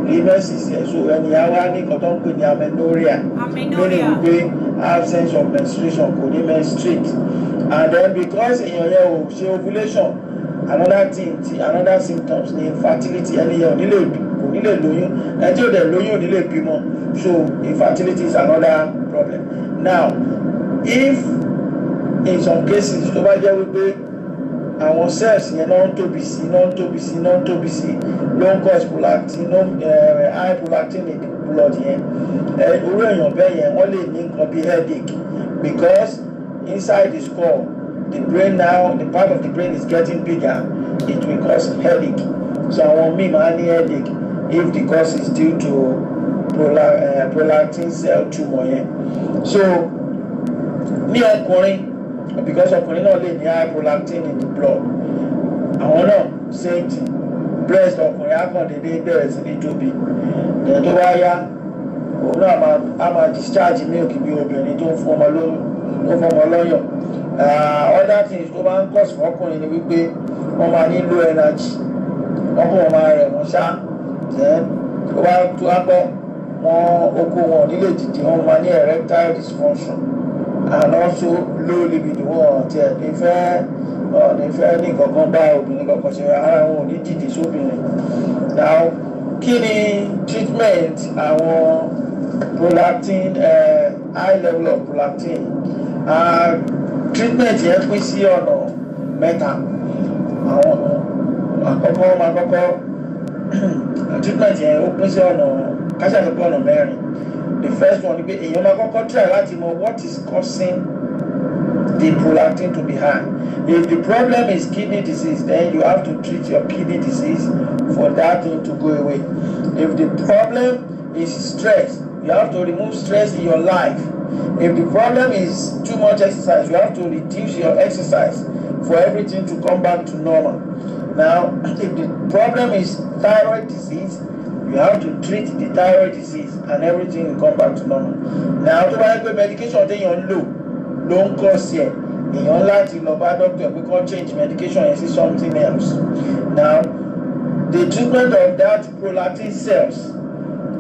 S8: rí menses yẹn. So ẹni yẹn wá ní nǹkan tó ń pè ní amenorrhea, meaning wípé absence of menstruation, kò ní menstruate. And then because èèyàn yẹn ò ṣe ovulation, another symptoms ní infertility. Ẹni yẹn kò ní lè lóyún, ẹni tí ò dẹ̀ lóyún ò ní lè bímọ. So infertility is another problem. Now if in some cases tó bá jẹ́ wípé àwọn cells yẹn náà ń tóbi sí ló ń cause prolactin, high prolactin in the blood yẹn, irú èèyàn bẹ́ẹ̀ yẹn wọ́n lè ní nǹkan bí headache, because inside the skull the brain now, the part of the brain is getting bigger, it will cause headache. So àwọn míì máa ní headache if the cause is due to prolactin cell tumor yẹn. So ní ọkùnrin, because ọkùnrin náà lè ní high prolactin in the blood, àwọn náà same thing, breast ọkùnrin á kàn déédéé bẹ̀rẹ̀ sí ní tóbi, ìyẹn tó bá yá òun náà á máa discharge milk bí obìnrin tó ń fọmọ lọ́yàn. Other things tó bá ń cause fún ọkùnrin ni wípé wọ́n máa ní low energy, wọ́n máa rẹ̀ wọ́n ṣá, tó bá tó apẹ́ okó wọn nílé dìde, wọ́n máa ní erectile dysfunction and also low libido. Wọn ti ẹ̀ ní fẹ́ ní kankan bá obìnrin kankan ṣe, ara wọn ò ní dìde sóbìnrin. Now kí ni treatment àwọn prolactin, high level of prolactin? Treatment yẹn pín sí ọ̀nà mẹ́ta. Àwọn àkọ́kọ́ treatment yẹn ó pín sí ọ̀nà mẹ́rin. The first one ni pé èèyàn máa kọ́kọ́ try láti mọ what is causing the prolactin to be high. If the problem is kidney disease, then you have to treat your kidney disease for that thing to go away. If the problem is stress, you have to remove stress in your life. If the problem is too much exercise, you have to reduce your exercise for everything to come back to normal. Now, if the problem is thyroid disease, you have to treat the thyroid disease and everything will come back to normal. Now, to buy a medication that you're low, don't cause it. Èèyàn láti lọ bá doctor pé kó change medication and see something else. Now, the treatment of that prolactin cells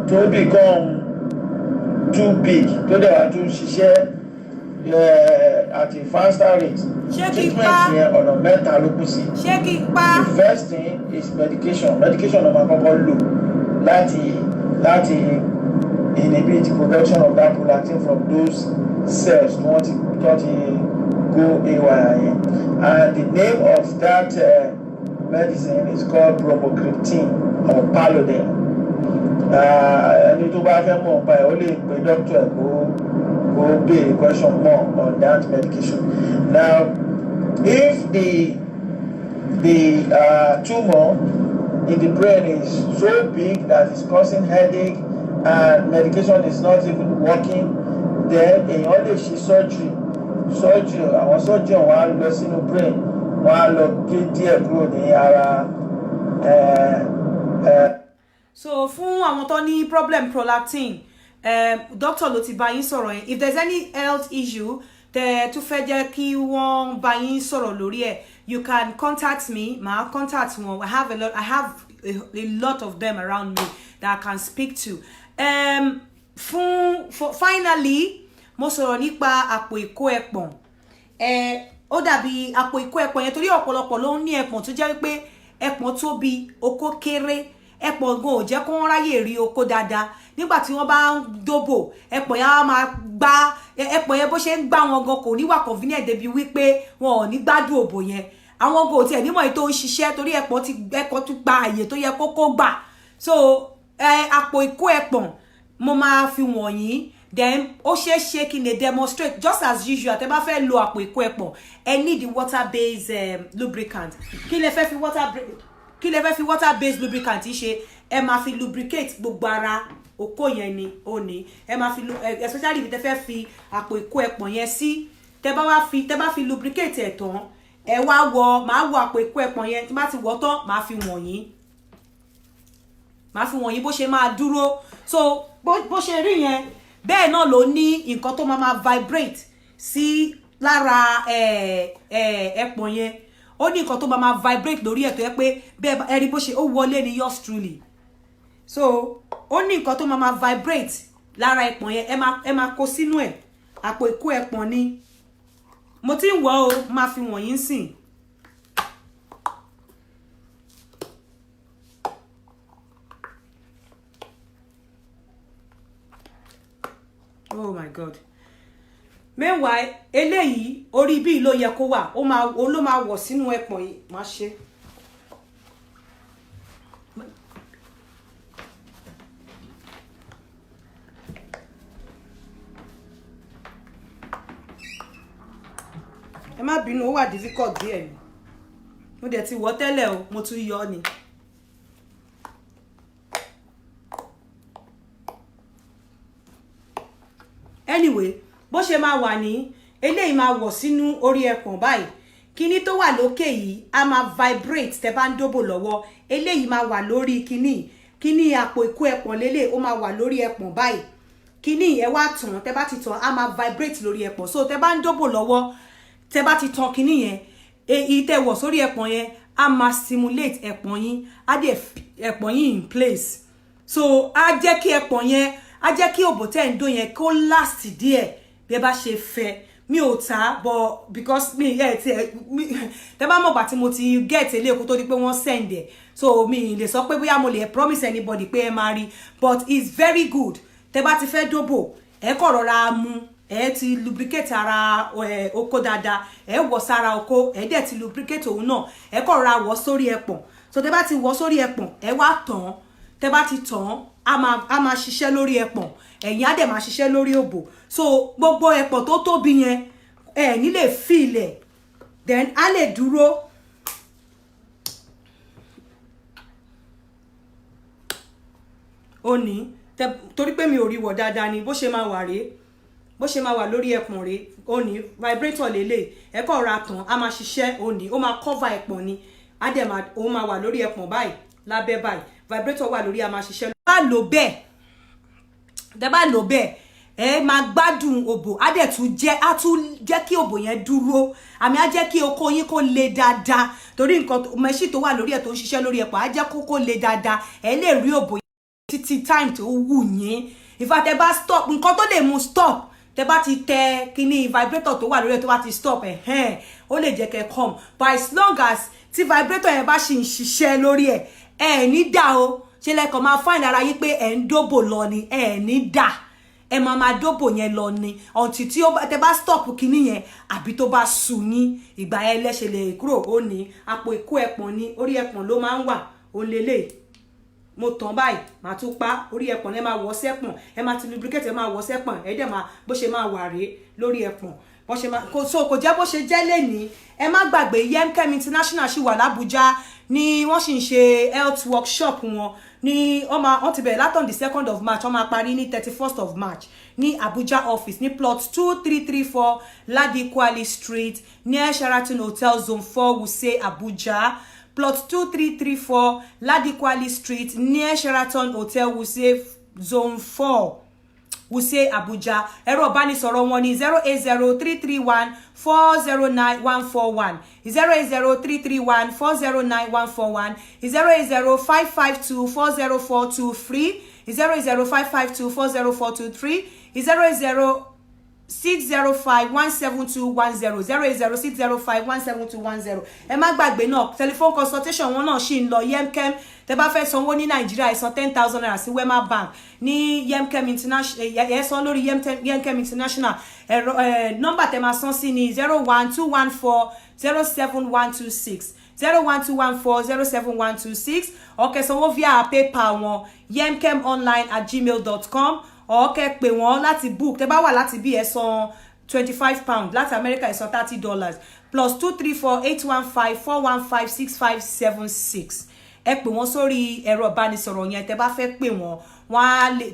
S8: to become too big, tó dẹ̀ wá tún ṣiṣẹ́ at a faster rate. Treatment yẹn ọ̀nà mẹ́ta ló kù sí. The first thing is medication. Medication ọmọ akọ́kọ́ lò láti inhibit the production of that prolactin from those cells tí wọ́n ti go haywire yẹn. And the name of that medicine is called bromocriptine or Paloden. Ẹni tó bá fẹ́ mọ̀ nípa ẹ̀ ó lè pe doctor ẹ̀ kó béèrè question more on that medication. Now, if the tumor in the brain is so big that it's causing headache and medication is not even working, then èèyàn lè ṣe surgery àwọn surgeon wọ́n á lọ sínú brain wọ́n á lọ gé díẹ̀ kúrò ní ara.
S4: So fún àwọn tó ní problem prolactin, doctor ló ti bá yín sọ̀rọ̀ yẹn. If there's any health issue tẹ́ tún fẹ́ jẹ́ kí wọ́n bá yín sọ̀rọ̀ lórí ẹ̀, you can contact me. My contact wọn. I have a lot of them around me that I can speak to. Finally, mo sọ̀rọ̀ nípa àpò ìkó ẹpọ̀n. Ó dàbí àpò ìkó ẹpọ̀n yẹn torí ọ̀pọ̀lọpọ̀ ló ń ní ẹpọ̀n tó jẹ́ pé ẹpọ̀n tóbi, okó kéré. Ẹpọ̀n gan ò jẹ́ kó ráyè rí oko dáadáa. Nígbà tí wọ́n bá ń dóbò, ẹpọ̀n yẹn á máa gbá ẹpọ̀n yẹn bó ṣe ń gbá wọn gan kò ní wà convenient débi wípé wọn ò ní gbádùn òbò yẹn. Àwọn gan ò tiẹ̀ nímọ̀ èyí tó ń ṣiṣẹ́ torí ẹpọ̀n tún gba àyè tó yẹ kó gbà. So àpò ìkó ẹpọ̀n mo máa fi wọ̀nyí. Then ó ṣeé kí n lè demonstrate just as usual. Tẹ́ bá fẹ́ lo àpò ìkó ẹpọ̀n, ẹ need the water based lubricant. Kí lẹ fẹ́ fi water based lubricant ṣe? Ẹ máa fi lubricate gbogbo ara okó yẹn ni ó ní. Ẹ máa fi especially if tẹ́ fẹ́ fi àpò ìkó ẹpọ̀n yẹn sí, tẹ́ bá fi lubricate ẹ̀ tán, ẹ wá máa wọ àpò ìkó ẹpọ̀n yẹn. Tí bá ti wọ̀ tán, máa fi wọ̀nyí bó ṣe máa dúró. So bó ṣe rí yẹn, bẹ́ẹ̀ náà ló ní nǹkan tó máa vibrate sí lára ẹpọ̀n yẹn. Ó ní nǹkan tó máa vibrate lórí ẹ̀ tó yẹ pé bẹ́ẹ̀ ẹ rí bó ṣe ó wọlé ní yours truly. So ó ní nǹkan tó máa vibrate lára ẹpọ̀n yẹn. Ẹ máa kó sínú ẹ̀. Àpò ìkó ẹpọ̀n ni mo ti ń wọ̀ o, máa fi wọ̀nyí sìn. Oh my God. Meanwhile, eléyìí orí bí ló yẹ kó wà. Ó ló máa wọ̀ sínú ẹpọ̀n yìí. Má ṣe. Ẹ má bínú, ó wà difficult díẹ̀ ni. Mo dẹ̀ ti wọ̀ tẹ́lẹ̀ o, mo tún yọ ni. Anyway, bó ṣe máa wà ní eléyìí máa wọ̀ sínú orí ẹpọ̀n báyìí. Kíní tó wà lókè yìí á máa vibrate tẹ́ bá ń dóbò lọ́wọ́. Eléyìí máa wà lórí kíní àpò ìkó ẹpọ̀n lélẹ̀, ó máa wà lórí ẹpọ̀n báyìí. Kíní ẹ wá tàn, tẹ́ bá ti tàn á máa vibrate lórí ẹpọ̀n. So tẹ́ bá ń dóbò lọ́wọ́, tẹ́ bá ti tàn kíní yẹn, èyí tẹ́ wọ̀ sórí ẹpọ̀n yẹn á máa stimulate ẹpọ̀n yín, á dẹ̀ ẹpọ̀n yín in place. So á jẹ́ kí ẹpọ̀n yẹn, á jẹ́ kí òbò tẹ́ ń dó yẹn kó last díẹ̀ bí ẹ bá ṣe fẹ́. Mi ò tà but because tẹ́ bá mọ̀ gbà tí mo ti get eléyìí kó tó di pé wọ́n send ẹ̀. So mi lè sọ pé bóyá mo lè promise anybody pé ẹ máa rí, but it's very good. Tẹ́ bá ti fẹ́ dóbò, ẹ kọ̀ rọra mú, ẹ ti lubricate ara oko dáadáa, ẹ wọ̀ sára oko, ẹ dẹ̀ ti lubricate òun náà, ẹ kọ̀ rọra wọ̀ sórí ẹpọ̀n. So tẹ́ bá ti wọ̀ sórí ẹpọ̀n, ẹ wá tàn. Tẹ́ bá ti tàn, a máa ṣiṣẹ́ lórí ẹpọ̀n, ẹ̀yin á dẹ̀ máa ṣiṣẹ́ lórí òbò. So gbogbo ẹpọ̀n tó tóbi yẹn ẹ ní lè feel ẹ̀, then á lè dúró. Ó ní torí pé mi ò rí wọ̀ dáadáa ni bó ṣe máa wà rèé, bó ṣe máa wà lórí ẹpọ̀n rèé. Ó ní vibrator lélẹ̀, ẹ kọ́ ra tàn, á máa ṣiṣẹ́. Ó ní ó máa cover ẹpọ̀n ni, á dẹ̀ ó máa wà lórí ẹpọ̀n báyìí, lábẹ́ báyìí. Vibrator wà lórí, á máa ṣiṣẹ́. Tẹ́ bá lò bẹ́ẹ̀, ẹ máa gbádùn òbò. Á tún jẹ́ kí òbò yẹn dúró. Àmì á jẹ́ kí oko yín kó le dáadáa. Torí nǹkan machine tó wà lórí ẹ̀ tó ń ṣiṣẹ́ lórí ẹpọ̀n á jẹ́ kó le dáadáa. Ẹ lè rí òbò yẹn títí time tó wù yín. In fact, ẹ bá stop nǹkan tó lè mú stop tẹ́ bá ti tẹ kíní vibrator tó wà lórí tó bá ti stop ó lè jẹ́ kẹ́ come but as long as tí vibrator yẹn bá ṣì ń ṣiṣẹ́ lórí ẹ̀ ní dà o ṣe lẹ́kọ̀ọ́ máa find ara yín pé ẹ̀ ń dóbò lọ ni ní dà ẹ máa dóbò yẹn lọ ni until tí tẹ́ bá stop kíní yẹn àbí tó bá sú yín ìgbà yẹn lẹ́ṣẹ̀ lè kúrò ó ní àpò ìkó ẹpọ̀n ní orí ẹpọ̀n ló máa ń wà ó lélẹ̀ mo tàn báyìí màá tún pa orí ẹpọ̀n ẹ máa wọ́ sẹ́pọ̀n ẹ máa ti lubricate ẹ máa wọ́ sẹ́pọ̀n ẹ dẹ̀ máa bó ṣe máa wà rèé lórí ẹpọ̀n bó ṣe máa so kò jẹ́ bó ṣe jẹ́ lẹ́nìí ẹ má gbàgbé Yemkem International ṣì wà l'Abuja ni wọ́n sì ń ṣe health workshop wọn ní wọ́n ti bẹ̀rẹ̀ látọ̀n the 2nd of March wọ́n máa parí ní 31st of March ní Abuja office ní plot 2334 Ladi Kwali Street near Sheraton Hotel Zone 4 Wuse Abuja plot 2334 Ladi Kwali Street near Sheraton Hotel Wuse Zone 4 Wuse Abuja. Ẹ̀rọ ìbánisọ̀rọ̀ wọn ní 08033140941 08033140941 08055240423 08055240423 08060517210 08060517210. ẹ má gbàgbé náà telephone consultation wọn náà ṣì ń lọ Yemkem tẹ́ bá fẹ́ sanwó ní Nàìjíríà ẹ san 10,000 naira sí Wema Bank ní Yemkem International ẹ san lórí Yemkem International nọ́mbà tẹ́ máa san sí ní 01214071126 01214071126 ọ̀kẹ́ sanwó via PayPal wọn yemkemonline@gmail.com ọ̀kẹ́ pè wọ́n láti book tẹ́ bá wà láti bí ẹ san £25 láti America ẹ san $30 plus 234-815-415-6576 ẹ pè wọ́n sórí ẹ̀rọ ìbánisọ̀rọ̀ yẹn tẹ́ bá fẹ́ pè wọ́n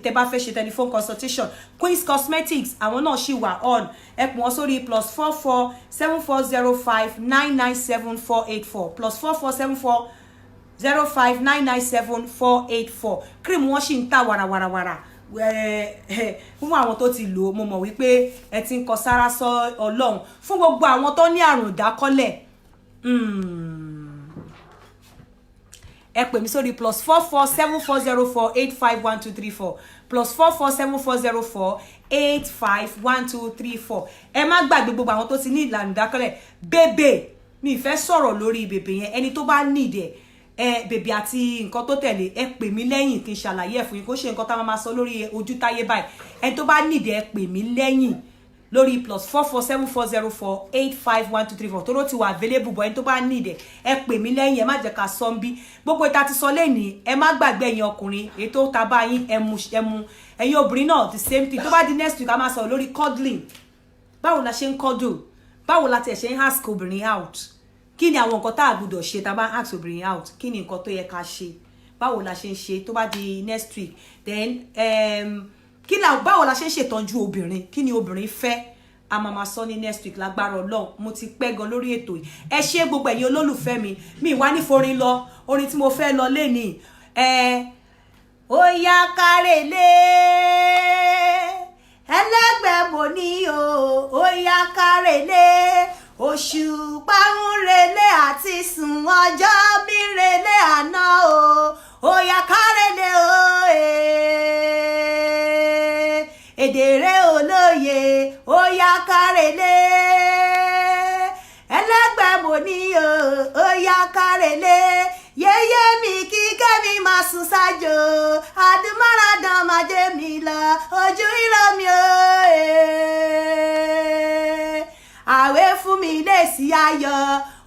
S4: tẹ́ bá fẹ́ ṣe telephone consultation. Queen's Cosmetics àwọn náà ṣì wà on ẹ pè wọ́n sórí plus 44-7405-997484 plus 44-7405-997484 cream wọ́n ṣì ń tà wàràwàràwàrà fún àwọn tó ti lò mo mọ̀ wípé ẹ ti ń kọ sára sọ Ọlọ́run fún gbogbo àwọn tó ní àrùn ìdákọ́lẹ̀ ẹ pè mí sórí plus 44-7404-851234 plus 44-7404-851234 ẹ má gbàgbé gbogbo àwọn tó ti ní ìlànà ìdákọ́lẹ̀ bèbè mi ìfẹ́ sọ̀rọ̀ lórí bèbè yẹn ẹni tó bá nídìí bèbè àti nǹkan tó tẹ̀lé ẹ pè mí lẹ́yìn kí n ṣàlàyé ẹ̀ fún yín kó ṣe nǹkan tá a máa sọ lórí ojú táyé báyìí ẹni tó bá nídìí ẹ pè mí lẹ́yìn lórí plus 44-7404-851234 tó ló ti wà available bọ̀ ẹni tó bá nídìí ẹ pè mí lẹ́yìn ẹ má jẹ́ ká sọ ń bí gbogbo ìta ti sọ lẹ́nìí ẹ má gbàgbé ẹ̀yin ọkùnrin ètò tàbá yín ẹmu ẹ̀yin obìnrin náà the same thing tó bá di next week a máa sọ lórí cuddling báwo la ṣe ń cuddle báwo la tiẹ̀ ṣe ń ask obìnrin out kí ni àwọn nǹkan tá a gbọ́dọ̀ ṣe tá a bá ask obìnrin out kí ni nǹkan tó yẹ ká ṣe báwo la ṣe ń ṣe tó bá di next week then báwo la ṣe ń ṣètọ́jú obìnrin kí ni obìnrin fẹ́ a máa sọ ní next week lágbára Ọlọ́run mo ti pẹ́ gan lórí ètò yìí ẹ ṣé gbogbo ẹ̀yin olólùfẹ́ mi wá ní forin lọ orin tí mo fẹ́ lọ lénìí ó yá kárẹ̀lé ẹlẹ́gbẹ̀ẹ́ mo ní ó yá kárẹ̀lé òṣùpá ń relé àti sùn ọjọ́ bí relé àná ó yá kárẹ̀lé èdèrè olóye ó yá kárẹ̀lé ẹlẹ́gbẹ̀ẹ́ mo ní ó yá kárẹ̀lé yéyé mi kí kẹ́mi máa sùn sájò àdúmọ́ràdán máa dé mi lọ ojú ìrọ̀ mi àwẹ̀ fún mi lè sí ayọ̀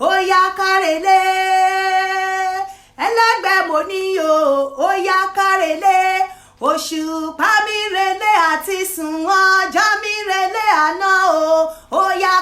S4: ó yá kárẹ̀lé ẹlẹ́gbẹ̀ẹ́ mo ní ó yá kárẹ̀lé òṣùpá mi relé àti sùn ọjọ́ mi relé àná ó yá